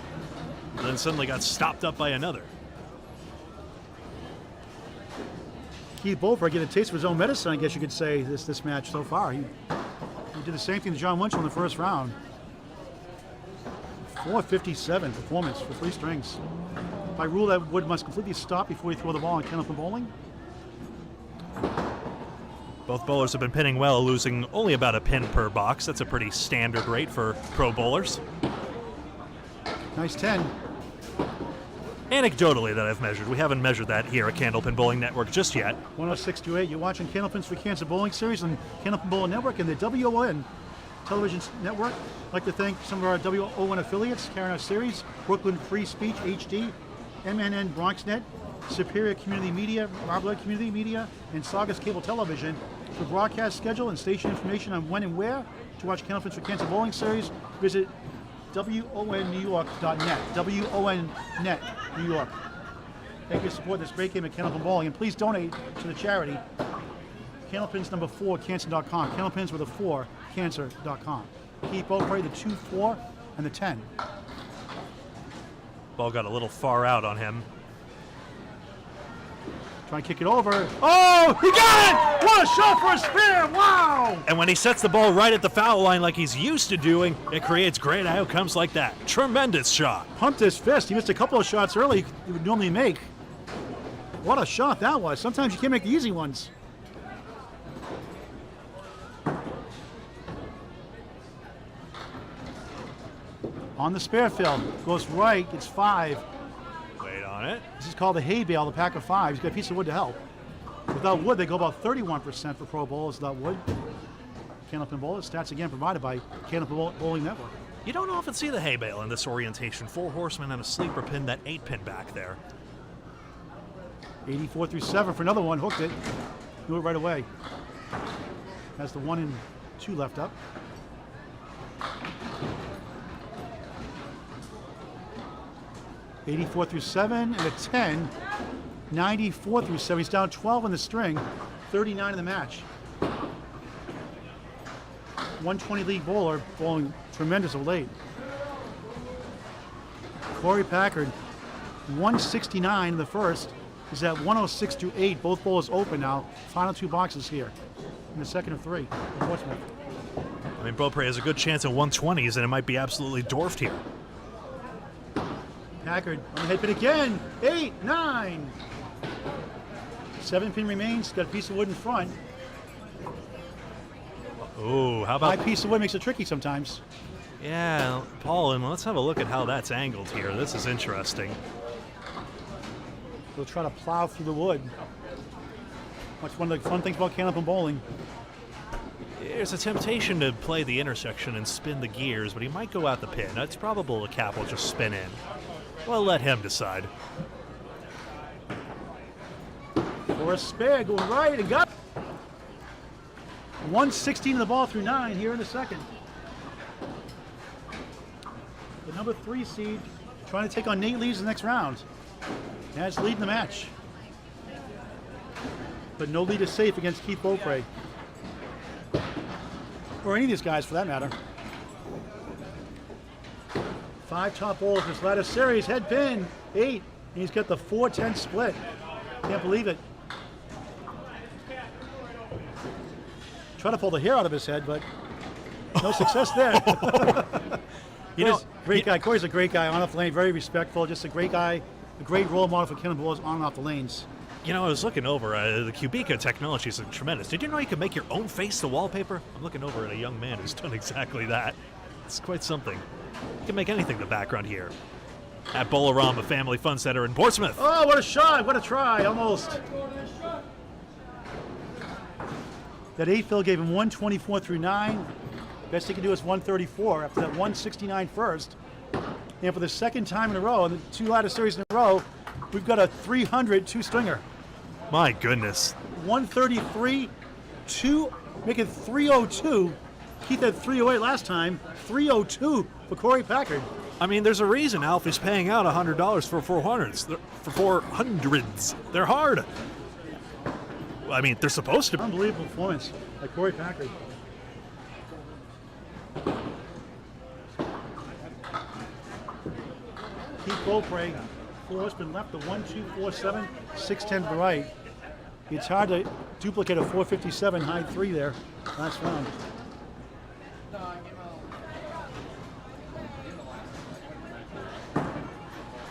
And then suddenly got stopped up by another. Keith Beaupre getting a taste of his own medicine, I guess you could say, this match so far. He did the same thing to John Winchell in the first round. 457 performance for 3 strings. By rule, that wood must completely stop before you throw the ball on Candlepin bowling. Both bowlers have been pinning well, losing only about a pin per box. That's a pretty standard rate for pro bowlers. Nice 10. Anecdotally that I've measured. We haven't measured that here at Candlepin Bowling Network just yet. 106.28. You're watching Candlepins for Cancer Bowling Series on Candlepin Bowling Network and the WON Television Network. I'd like to thank some of our WON affiliates carrying our series: Brooklyn Free Speech HD, MNN BronxNet, Superior Community Media, Marblehead Community Media, and Saugus Cable Television. For broadcast schedule and station information on when and where to watch Candlepins for Cancer Bowling Series, visit WONNewYork.net. WONNet New York. Thank you for supporting this great game of Candlepin Bowling, and please donate to the charity. Candlepins number 4, cancer.com. Candlepins with a 4, cancer.com. Keith Beaupre, the 2, 4, and the 10. Ball got a little far out on him. Trying to kick it over. Oh, he got it! What a shot for a spare! Wow! And when he sets the ball right at the foul line like he's used to doing, it creates great outcomes like that. Tremendous shot. Pumped his fist. He missed a couple of shots early he would normally make. What a shot that was. Sometimes you can't make the easy ones. On the spare field. Goes right, gets 5. Wait on it. This is called the hay bale, the Packard 5. He's got a piece of wood to help. Without wood, they go about 31% for pro bowlers without wood. Candlepin bowlers, stats again provided by Candlepin Bowling Network. You don't often see the hay bale in this orientation. 4 horsemen and a sleeper pin, that 8-pin back there. 84 through 7 for another one, hooked it. Knew it right away. Has the 1 and 2 left up. $84 through 7 and a 10. 94 through 7. He's down 12 in the string. 39 in the match. 120 league bowler, bowling tremendous of late. Korey Packard, 169 in the first. He's at 106 through 8. Both bowlers open now. Final 2 boxes here in the second of 3. Portsmouth. I mean, Beaupre has a good chance at 120s, and it might be absolutely dwarfed here. Packard on the head pin again. 8, 9. 7 pin remains. Got a piece of wood in front. Oh, how about... My piece of wood makes it tricky sometimes. Yeah, Paul, and let's have a look at how that's angled here. This is interesting. He'll try to plow through the wood. That's one of the fun things about Candlepin bowling. There's a temptation to play the intersection and spin the gears, but he might go out the pin. It's probable the cap will just spin in. Well, let him decide. For a spare, going right and got 116 of the ball through 9 here in the second. The number 3 seed trying to take on Nate Lees the next round. That's leading the match. But no lead is safe against Keith Beaupre. Or any of these guys for that matter. 5 top bowls in this ladder series. Head pin, 8. And he's got the 4-10 split. Can't believe it. Try to pull the hair out of his head, but no success there. You know, great guy. Corey's a great guy on off the lane, very respectful, just a great guy, a great role model for Candlepin bowlers on and off the lanes. You know, I was looking over, the Cubica technology is tremendous. Did you know you can make your own face the wallpaper? I'm looking over at a young man who's done exactly that. It's quite something. You can make anything the background here. At Bowl-o-Rama Family Fun Center in Portsmouth. Oh, what a shot, what a try, almost. That 8 fill gave him 124 through 9. Best he can do is 134 after that 169 first. And for the second time in a row, in the 2 ladder series in a row, we've got a 300 2-stringer. My goodness. 133, 2, making 302. Keith had 308 last time. 302 for Korey Packard. I mean, there's a reason Alfie's paying out $100 for 400s. For 400s. They're hard. I mean, they're supposed to be. Unbelievable performance by Korey Packard. Keith Beaupre, 4 horsemen left, the 1, 2, 4, 7, 6, 10 to the right. It's hard to duplicate a 457 high 3 there last round.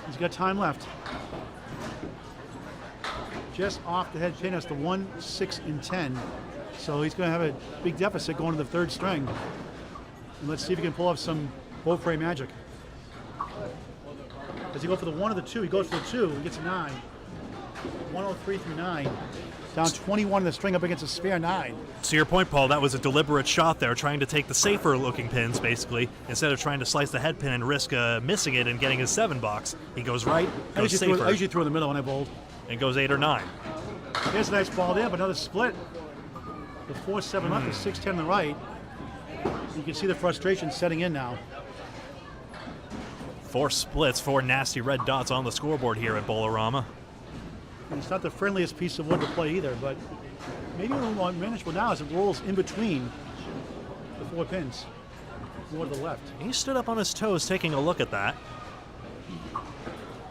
He's got time left. Just off the head pin, that's the 1, 6, and 10. So he's going to have a big deficit going to the 3rd string. And let's see if he can pull off some Beaupre magic. Does he go for the 1 or the 2? He goes for the 2. He gets a 9. 103 through 9. Down 21 in the string up against a spare 9. To your point, Paul, that was a deliberate shot there, trying to take the safer looking pins, basically, instead of trying to slice the head pin and risk missing it and getting his 7 box. He goes right, goes safer. I usually throw in the middle when I bowled. And goes 8 or 9. Here's a nice ball there, but another split. The 4-7 left, the 6-10 on the right. You can see the frustration setting in now. 4 splits, 4 nasty red dots on the scoreboard here at Bowl-o-Rama. And it's not the friendliest piece of wood to play either, but maybe a little more manageable now as it rolls in between the 4 pins. More to the left. He stood up on his toes taking a look at that.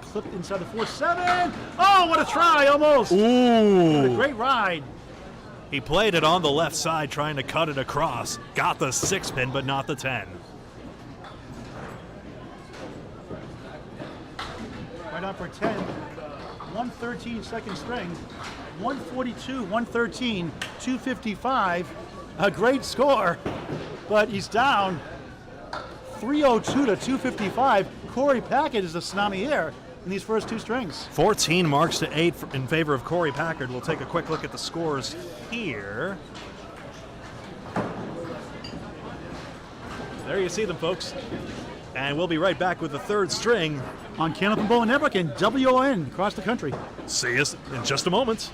Clipped inside the 4-7. Oh, what a try, almost. Ooh. What a great ride. He played it on the left side, trying to cut it across. Got the 6 pin, but not the 10. Right on for 10. 113 second string. 142, 113, 255. A great score, but he's down 302 to 255. Korey Packard is the tsunami here in these first two strings. 14 marks to 8 in favor of Korey Packard. We'll take a quick look at the scores here. There you see them, folks. And we'll be right back with the third string On Candlepin Bowling Network and WON across the country. See us in just a moment.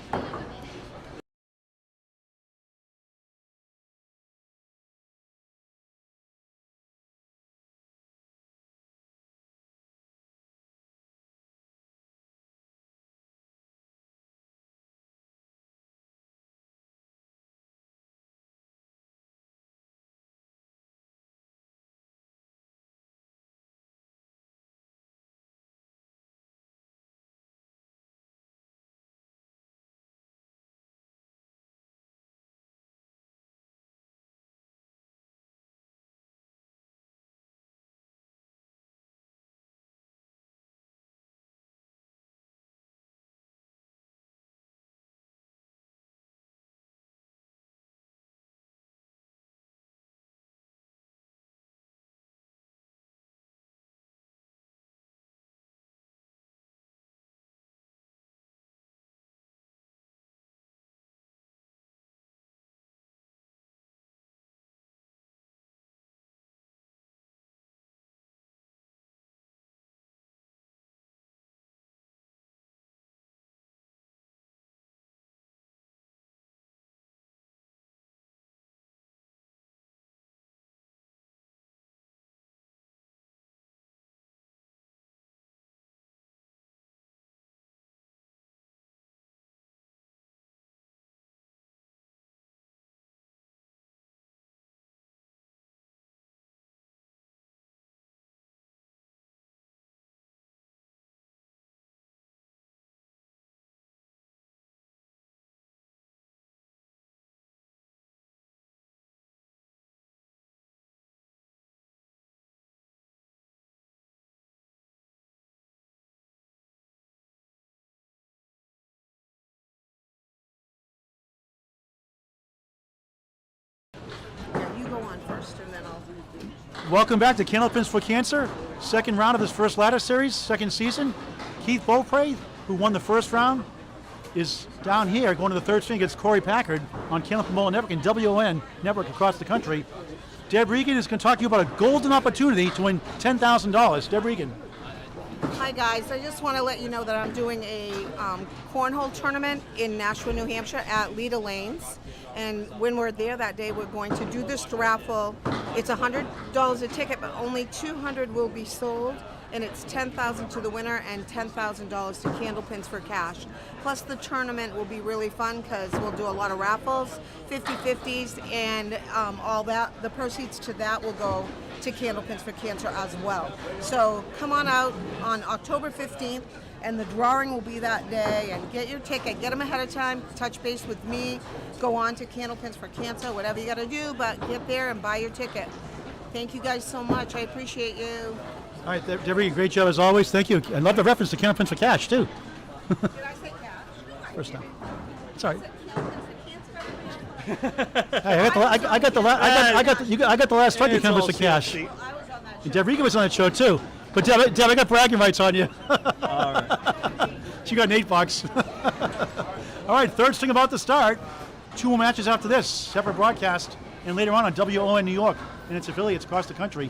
First, and then I'll. Welcome back to Candlepins for Cancer. Second round of this first ladder series, second season. Keith Beaupre, who won the first round, is down here going to the third string against Korey Packard on Candlepin Bowling Network and WON Network across the country. Deb Regan is going to talk to you about a golden opportunity to win $10,000. Deb Regan. Hi guys, I just want to let you know that I'm doing a cornhole tournament in Nashua, New Hampshire at Leda Lanes. And when we're there that day, we're going to do this raffle. It's $100 a ticket, but only 200 will be sold. And it's $10,000 to the winner and $10,000 to Candlepins for cash. Plus the tournament will be really fun because we'll do a lot of raffles, 50-50s, and all that. The proceeds to that will go to Candlepins for Cancer as well. So come on out on October 15th, and the drawing will be that day. And get your ticket, get them ahead of time, touch base with me, go on to Candlepins for Cancer, whatever you got to do, but get there and buy your ticket. Thank you guys so much. I appreciate you. All right, Debbie, great job as always. Thank you. I love the reference to Candlepins for cash too. Did I say cash? First time. Sorry. Hey, I got the last 20 Candlepins for cash. I was on that show. Deb Regan was on that show too. But Deb, I got bragging rights on you. All right. She got $8. All right, third string about to start. 2 more matches after this, separate broadcast, and later on WON New York and its affiliates across the country.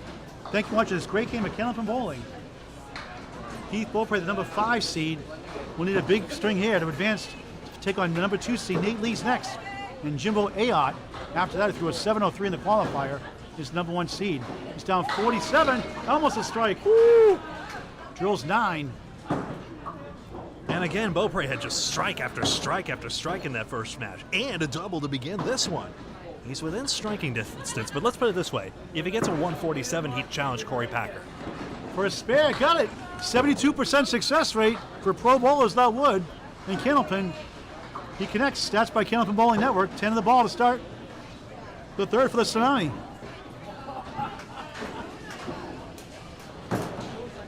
Thank you for watching this great game of Candlepin Bowling. Keith Beaupre, the number 5 seed, will need a big string here to advance to take on the number 2 seed. Nate Lee's next. And Jimbo Ayotte, after that, threw a 703 in the qualifier, is number 1 seed. He's down 47, almost a strike. Woo! Drills 9. And again, Beaupre had just strike after strike after strike in that first match, and a double to begin this one. He's within striking distance, but let's put it this way. If he gets a 147, he'd challenge Korey Packard. For a spare, got it. 72% success rate for pro bowlers that would. And Candlepin, he connects. Stats by Candlepin Bowling Network. 10 of the ball to start the third for the Tsunami.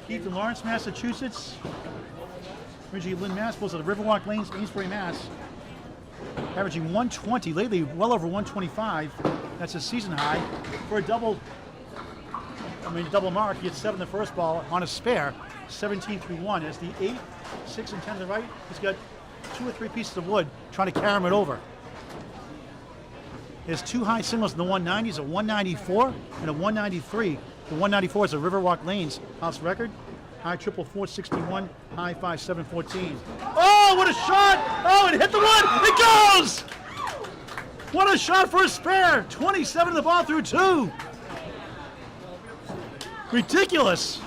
Keith in Lawrence, Massachusetts. Originally Lynn, Mass. Pulls at the Riverwalk Lanes, Amesbury, Mass. Averaging 120, lately well over 125. That's a season high. For a double, double mark. He gets 7 the first ball on a spare, 17-3-1. As the 8, 6, and 10 to the right, he's got 2 or 3 pieces of wood trying to carry him it over. There's 2 high singles in the 190s, a 194 and a 193. The 194 is a Riverwalk Lanes house record. High triple 461, high 5 714. Oh, what a shot! Oh, it hit the wood! It goes! What a shot for a spare! 27 the ball through 2. Ridiculous.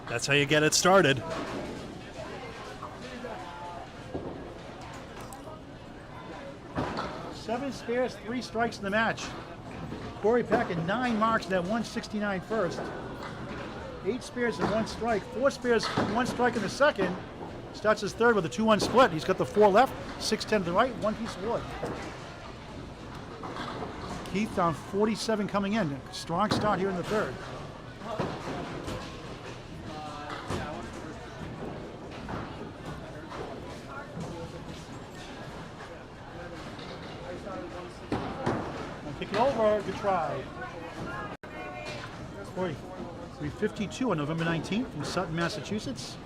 That's how you get it started. Seven spares, 3 strikes in the match. Korey Packard 9 marks in that 169 first. 8 spares and 1 strike. 4 spares, 1 strike in the second. Starts his third with a 2-1 split. He's got the 4 left, 6-10 to the right, 1 piece of wood. Keith down 47 coming in. Strong start here in the third. Kick it over, good try. Korey, 352 on November 19th from Sutton, Massachusetts.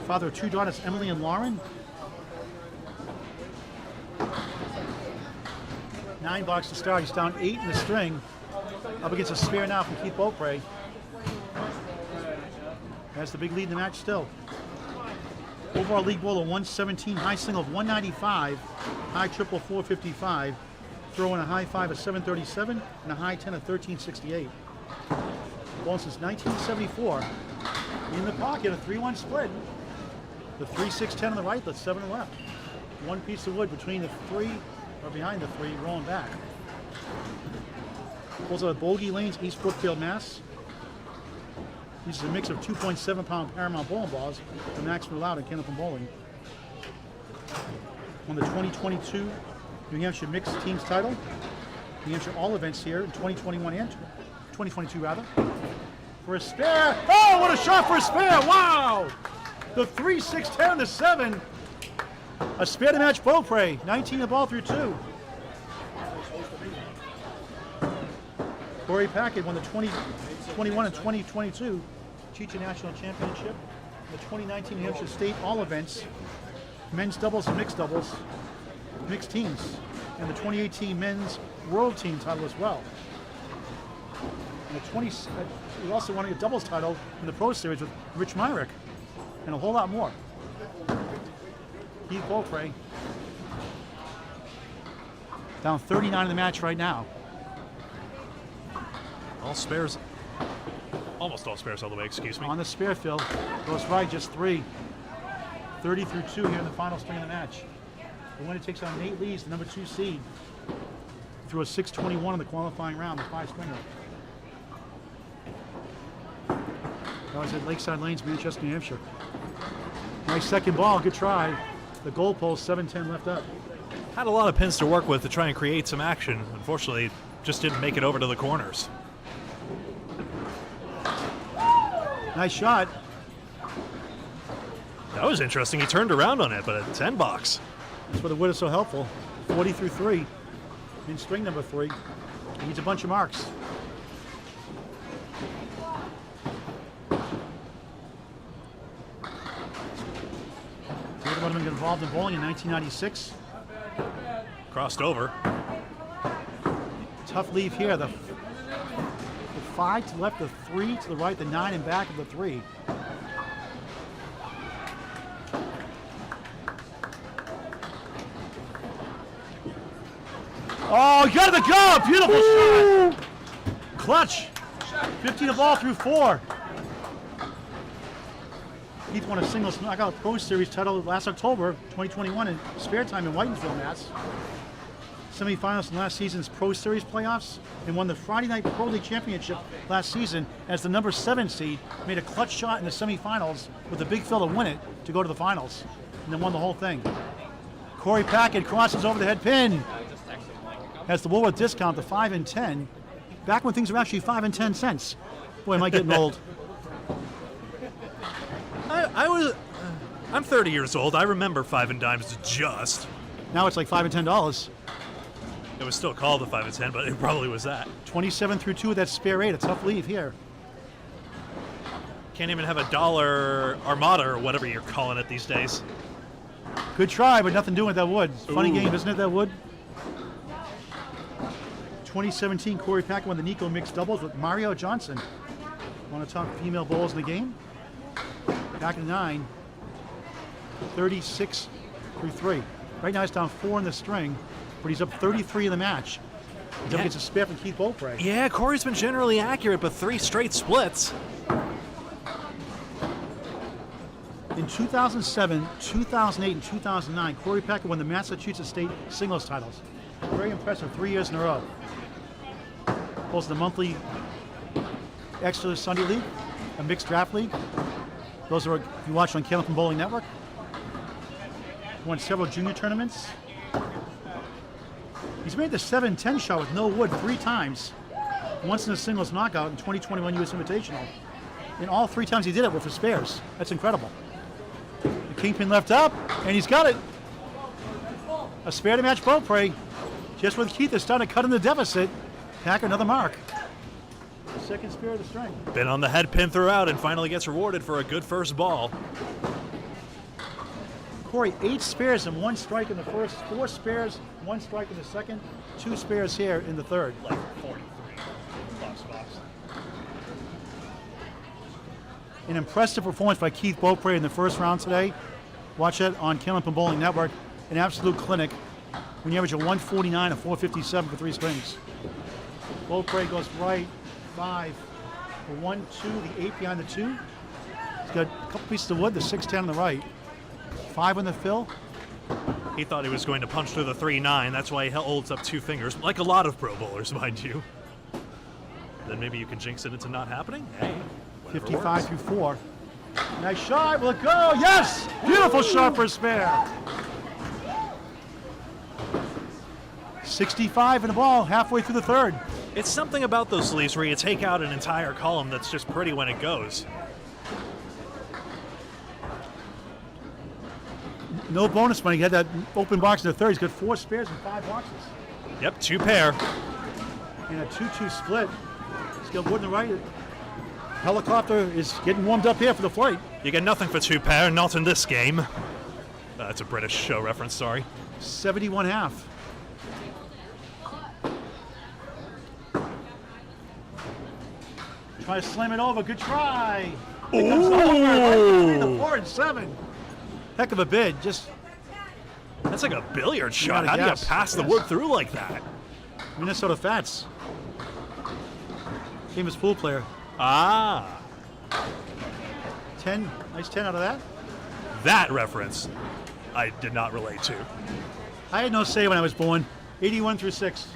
Father of 2 daughters, Emily and Lauren. 9 blocks to start. He's down 8 in the string. Up against a spare now from Keith Beaupre. Has the big lead in the match still. Overall league bowler 117, high single of 195, high triple 455. Throw in a high 5 of 737 and a high 10 of 1368. Ball since 1974. In the pocket, a 3-1 split. The 3-6-10 on the right, the 7 left. 1 piece of wood between the 3 or behind the 3, rolling back. Pulls out of Bogey Lanes, East Brookfield, Mass. Uses a mix of 2.7 pound Paramount bowling balls from Maxwell Loud and Candlepin Bowling. On the 2022 New Hampshire Mixed Teams title. New Hampshire all events here in 2021 and 2022 rather. For a spare. Oh, what a shot for a spare! Wow! The 3-6-10, the 7. A spare to match Beaupre. 19 the ball through 2. Korey Packard won the 2021 and 2022 Cheetah National Championship. The 2019 New Hampshire State all events. Men's doubles and mixed doubles. Mixed teams, and the 2018 men's world team title as well. And we also won a doubles title in the Pro Series with Rich Myrick, and a whole lot more. Keith Beaupre down 39 in the match right now. All spares, almost all spares all the way, excuse me. On the spare fill, goes right, just 3. 30 through 2 here in the final string of the match. The winner takes on Nate Lees, the number 2 seed, through a 6:21 in the qualifying round, the 5-stringer. That was at Lakeside Lanes, Manchester, New Hampshire. Nice second ball, good try. The goal post, 7-10 left up. Had a lot of pins to work with to try and create some action. Unfortunately, just didn't make it over to the corners. Nice shot. That was interesting. He turned around on it, but a 10 box. That's where the wood is so helpful. 40 through 3 in string number 3. He needs a bunch of marks. David Letterman got involved in bowling in 1996. Crossed over. Tough leave here. The 5 to the left, the 3 to the right, the 9 and back of the 3. Oh, you got the go! Beautiful shot! Clutch. 15 the ball through 4. Keith won a singles knockout Pro Series title last October, 2021, in spare time in Whitensville, Mass. Semifinals in last season's Pro Series playoffs, and won the Friday Night Pro League Championship last season as the number 7 seed. Made a clutch shot in the semifinals with a big fill to win it to go to the finals, and then won the whole thing. Korey Packard crosses over the head pin. Has the Woolworth discount to 5 and 10. Back when things were actually 5 and 10 cents. Boy, am I getting old. I'm 30 years old. I remember 5 and dimes just. Now it's like $5 and $10. It was still called the 5 and 10, but it probably was that. 27 through 2 with that spare 8. A tough leave here. Can't even have a dollar armada or whatever you're calling it these days. Good try, but nothing doing with that wood. Funny Ooh. game, isn't it, that wood? 2017, Korey Packard won the Nico mixed doubles with Mario Johnson. One of the top female bowlers in the game. Packard 9, 36 through 3. Right now he's down 4 in the string, but he's up 33 in the match. He gets a spare from Keith Beaupre. Yeah, Corey's been generally accurate, but 3 straight splits. In 2007, 2008, and 2009, Korey Packard won the Massachusetts State singles titles. Very impressive, 3 years in a row. Holds the monthly Extra Sunday League, a mixed draft league. Those are, if you watch on Candlepins Bowling Network. Won several junior tournaments. He's made the 7-10 shot with no wood 3 times. Once in a singles knockout in 2021 U.S. Invitational. And all 3 times he did it were for spares. That's incredible. The kingpin left up, and he's got it. A spare to match Beaupre. Just with Keith, they're starting to cut in the deficit. Packard another mark. Second spare of the string. Been on the head pin throughout and finally gets rewarded for a good first ball. Korey, 8 spares and 1 strike in the first, 4 spares, 1 strike in the second, 2 spares here in the third. Like 43 box. An impressive performance by Keith Beaupre in the first round today. Watch it on Candlepins Bowling Network. An absolute clinic. When you average a 149, a 457 for 3 strings. Beaupre goes right, 5, the 1, 2, the 8 behind the 2. He's got a couple pieces of wood, the 6-10 on the right. 5 on the fill. He thought he was going to punch through the 3-9. That's why he holds up 2 fingers, like a lot of pro bowlers, mind you. Then maybe you can jinx it into not happening. Hey, 55 works. through 4. Nice shot, will it go? Yes! Beautiful shot for a spare. 65 in the ball, halfway through the third. It's something about those sleeves where you take out an entire column that's just pretty when it goes. No bonus money. He had that open box in the third. He's got 4 spares and 5 boxes. Yep, 2 pair. And a 2-2 split. He's got wood in the right. Helicopter is getting warmed up here for the flight. You get nothing for 2 pair, not in this game. That's a British show reference, sorry. 71 half. Try to slam it over. Good try. It comes over. Right between the 4 and 7. Heck of a bid. Just That's like a billiard shot. gotta How do you guess. pass the Yes. wood through like that? Minnesota Fats. Famous pool player. Ah, 10. Nice 10 out of that. that reference I did not relate to. I had no say when I was born. 81 through 6.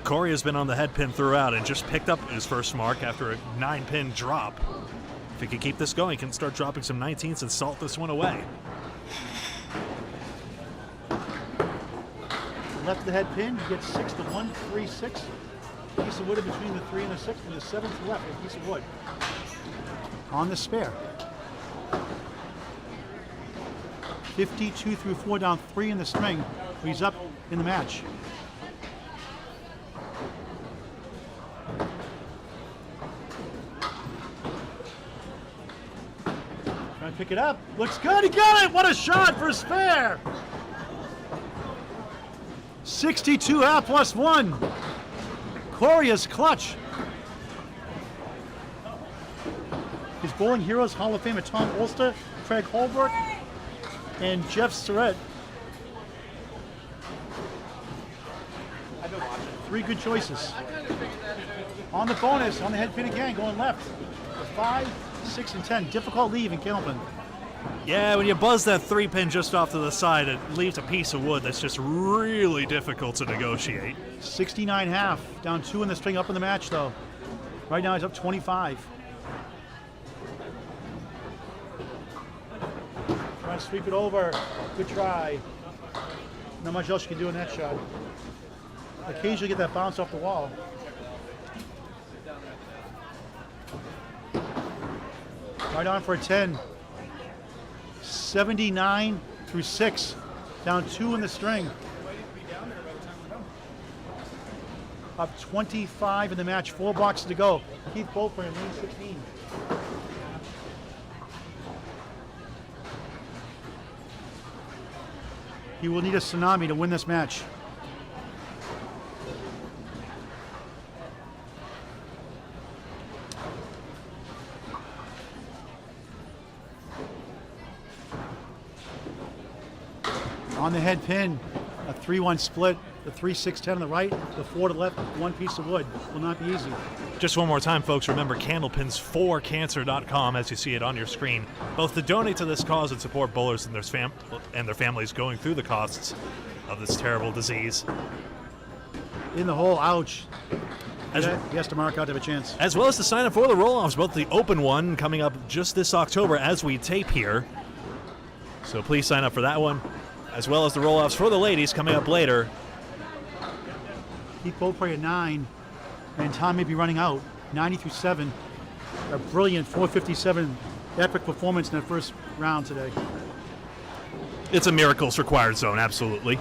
Korey has been on the head pin throughout and just picked up his first mark after a 9-pin drop. If he can keep this going, he can start dropping some 19s and salt this one away. Left of the head pin, you get 6 to 1, 3, 6. Piece of wood in between the 3 and the 6, and the 7th left, a piece of wood. On the spare. 52 through 4, down 3 in the string. He's up in the match. Trying to pick it up. Looks good. He got it. What a shot for a spare. 62 half plus 1. Korey is clutch. His Bowling Heroes Hall of Famer Tom Olster, Craig Holbrook, and Jeff Surratt. I've been watching. 3 good choices. On the bonus, on the head pin again, going left. 5, 6, and 10. Difficult leave in Candlepin. Yeah, when you buzz that 3-pin just off to the side, it leaves a piece of wood that's just really difficult to negotiate. 69 half. Down 2 in the string, up in the match though. Right now he's up 25. Trying to sweep it over. Good try. Not much else you can do in that shot. Occasionally get that bounce off the wall. Right on for a 10. 79 through 6. Down 2 in the string. Up 25 in the match. 4 boxes to go. Keith Beaupre in lane 16. He will need a tsunami to win this match. On the head pin, a 3-1 split, the 3-6-10 on the right, the 4 to the left, 1 piece of wood. Will not be easy. Just one more time, folks, remember candlepins4cancer.com as you see it on your screen, both to donate to this cause and support bowlers and their families going through the costs of this terrible disease. In the hole, ouch. As, He has to mark out to have a chance. as well as to sign up for the roll-offs, both the open one coming up just this October as we tape here. So please sign up for that one, as well as the roll-offs for the ladies coming up later. Keith Beaupre at 9, and Tom may be running out. 90 through 7. A brilliant 457 epic performance in that first round today. It's a miracles required zone, absolutely.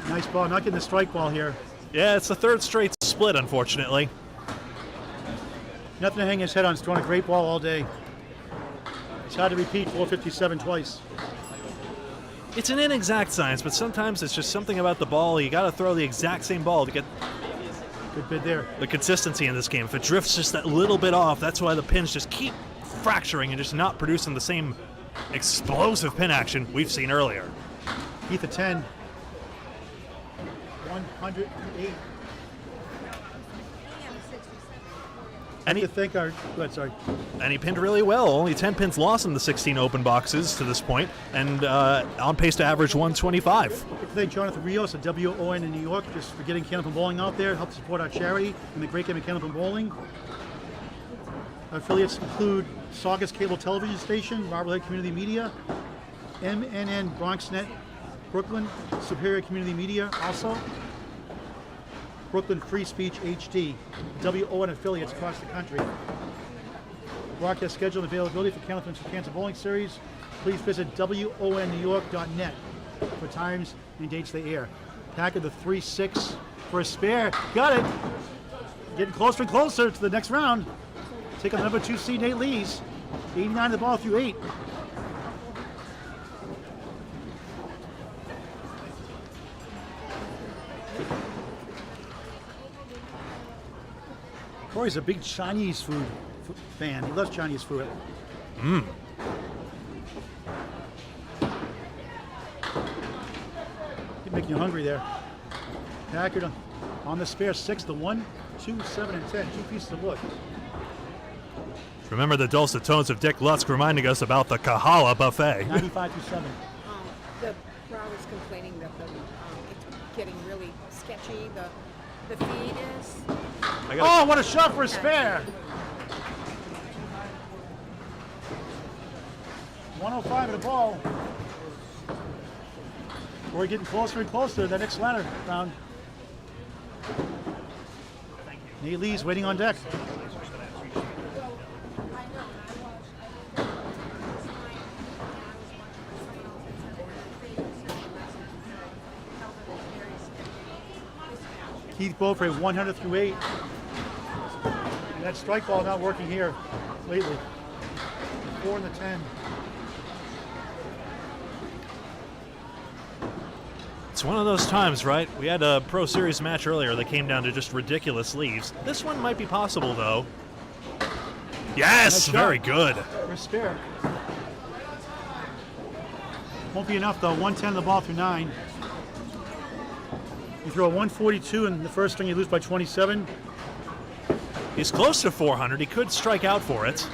Nice ball, not getting the strike ball here. Yeah, it's the third straight split, unfortunately. Nothing to hang his head on. He's thrown a great ball all day. It's hard to repeat 457 twice. It's an inexact science, but sometimes it's just something about the ball. You got to throw the exact same ball to get Good bid there. the consistency in this game. If it drifts just that little bit off, that's why the pins just keep fracturing and just not producing the same explosive pin action we've seen earlier. Keith at 10. 108. And he, To think our, go ahead, sorry. and he pinned really well. Only 10 pins lost in the 16 open boxes to this point, and on pace to average 125. I'd like to thank Jonathan Rios at WON in New York just for getting Candlepin Bowling out there, help support our charity and the great game of Candlepin Bowling. Our affiliates include Saugus Cable Television Station, Marblehead Community Media, MNN BronxNet, Brooklyn Superior Community Media also, Brooklyn Free Speech HD, WON affiliates across the country. Broadcast schedule and availability for Candlepins for Cancer Bowling Series. Please visit wonnewyork.net for times and dates they air. Packard the 3-6 for a spare. Got it. Getting closer and closer to the next round. Take on the number 2 seed Nate Lees. 89 to the ball through 8. Corey's a big Chinese food fan. He loves Chinese food. He'd make you hungry there. Packard on the spare 6 to 1, 2, 7, and 10. 2 pieces of wood. Remember the dulcet tones of Dick Lutzk reminding us about the Kahala buffet. 95 to 7. The crowd is complaining that it's getting really sketchy. The feed is. Oh, what a shot for a spare! 105 at the ball. We're getting closer and closer to the next ladder round. Nate Lee's waiting on deck. Keith Beaupre 100 through 8. And that strike ball not working here lately. 4 in the 10. It's one of those times, right? We had a Pro Series match earlier that came down to just ridiculous leaves. This one might be possible, though. Yes, Nice shot. very good. For a spare. Won't be enough though. 110 the ball through 9. You throw a 142 in the first string, you lose by 27. He's close to 400. He could strike out for it.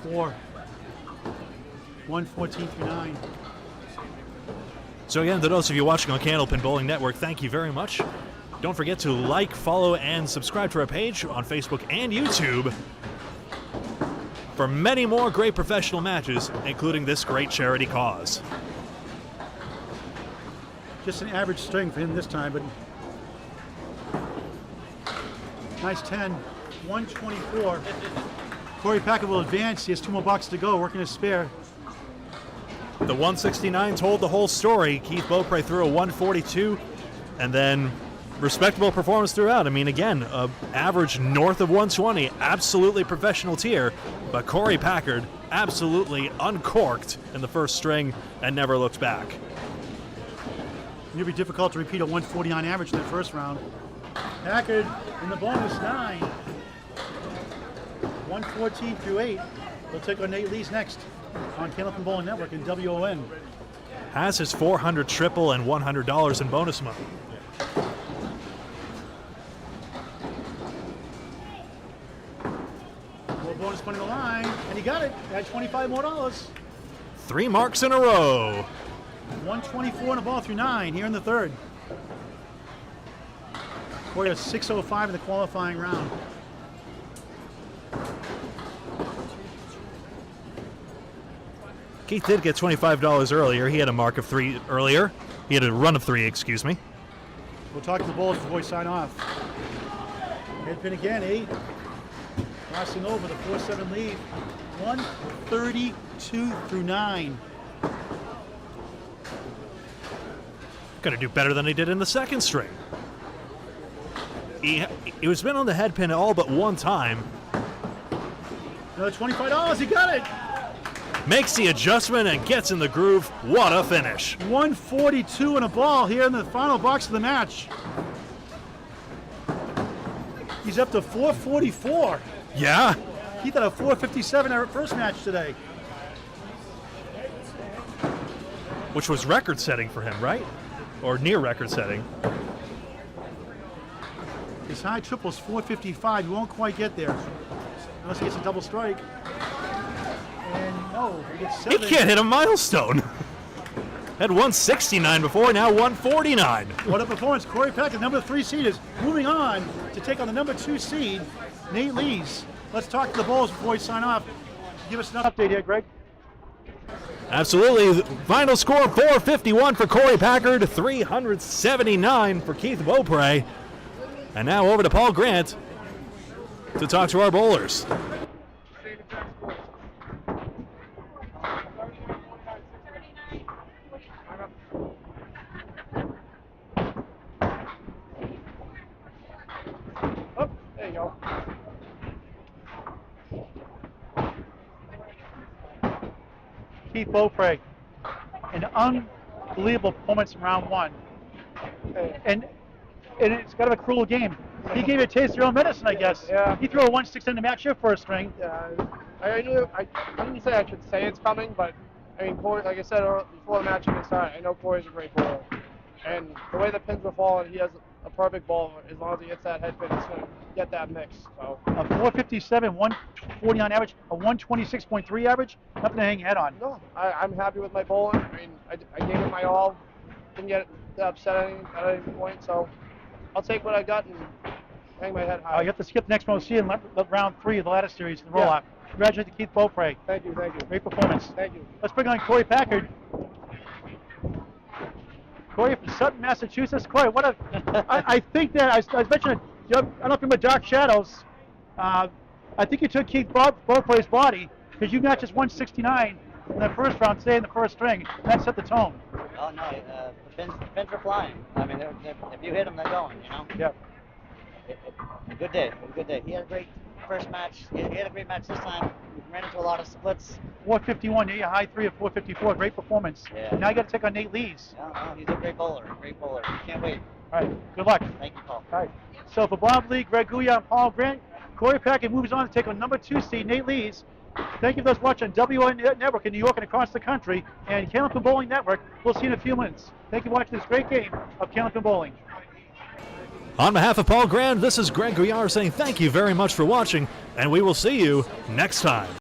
Four. 114 through 9. So again, to those of you watching on Candlepin Bowling Network, thank you very much. Don't forget to like, follow, and subscribe to our page on Facebook and YouTube for many more great professional matches, including this great charity cause. Just an average string for him this time, but nice 10, 124. Korey Packard will advance. He has 2 more boxes to go, working his spare. The 169 told the whole story. Keith Beaupre threw a 142, and then respectable performance throughout. I mean, again, average north of 120, absolutely professional tier, but Korey Packard absolutely uncorked in the first string and never looked back. It'll be difficult to repeat a 149 average in that first round. Packard in the bonus 9. 114 through 8. They'll take on Nate Lees next on Candlepin Bowling Network in WON. Has his 400 triple and $100 in bonus money. More bonus money on the line, and he got it. Had $25 more. 3 marks in a row. 124 on the ball through 9 here in the third. Korey has 6:05 in the qualifying round. Keith did get $25 earlier. He had a mark of 3 earlier. He had a run of 3, excuse me. We'll talk to the bowlers before we sign off. Head pin again, 8. Crossing over the 4-7 lead. 132 through 9. Going to do better than he did in the second string. He was been on the head pin all but one time. Another $25, he got it! Makes the adjustment and gets in the groove. What a finish. 142 in a ball here in the final box of the match. He's up to 444. Yeah. He got a 457 in our first match today. Which was record setting for him, right? Or near record setting. His high triple's 455. He won't quite get there unless he gets a double strike. And no, he gets 7. He can't hit a milestone. Had 169 before, now 149. What a performance. Korey Packard, number 3 seed, is moving on to take on the number 2 seed, Nate Lees. Let's talk to the Bulls before we sign off. Give us an update here, Greg. Absolutely. Final score 451 for Korey Packard, 379 for Keith Beaupre. And now over to Paul Grant to talk to our bowlers. Oh, there you go. Keith Beaupre, an unbelievable performance in round 1. And it's kind of a cruel game. He gave you a taste of your own medicine, I guess. Yeah. He threw a 1-6 in the match your first string. Yeah, I knew. I didn't say I should say it's coming, but I mean, Korey, like I said before the match even started, I know Korey's a great bowler, and the way the pins were falling, he has a perfect ball. As long as he hits that head pin, he's going to get that mix. So A 457, 149 average, a 126.3 average. Nothing to hang your head on. no, I'm happy with my bowling. I mean, I gave it my all. Didn't get upset at any point, so I'll take what I got and hang my head high. You have to skip the next round. See you in round 3 of the ladder series, the roll-up. Congratulations to Keith Beaupre. Thank you. Great performance. Thank you. Let's bring on Korey Packard. Korey from Sutton, Massachusetts. Korey, what a... I think that, I mentioned, I don't know if you remember Dark Shadows. I think you took Keith Beaupre's body because you matched his 169 in the first round today in the first string. That set the tone. Oh no, the pins are flying. I mean, if you hit them, they're going. You know. Yep. A good day. A good day. He had a great first match. He had a great match this time. He ran into a lot of splits. 451, yeah, high 3 of 454. Great performance. Yeah. Now you got to take on Nate Lees. No, he's a great bowler. Great bowler. Can't wait. All right. Good luck. Thank you, Paul. All right. So for Bob Lee, Greg Guya, and Paul Grant, Korey Packard moves on to take on number 2 seed Nate Lees. Thank you for those watching WN Network in New York and across the country, and Candlepin Bowling Network. We'll see you in a few minutes. Thank you for watching this great game of Candlepin Bowling. On behalf of Paul Grant, this is Greg Guyar saying thank you very much for watching, and we will see you next time.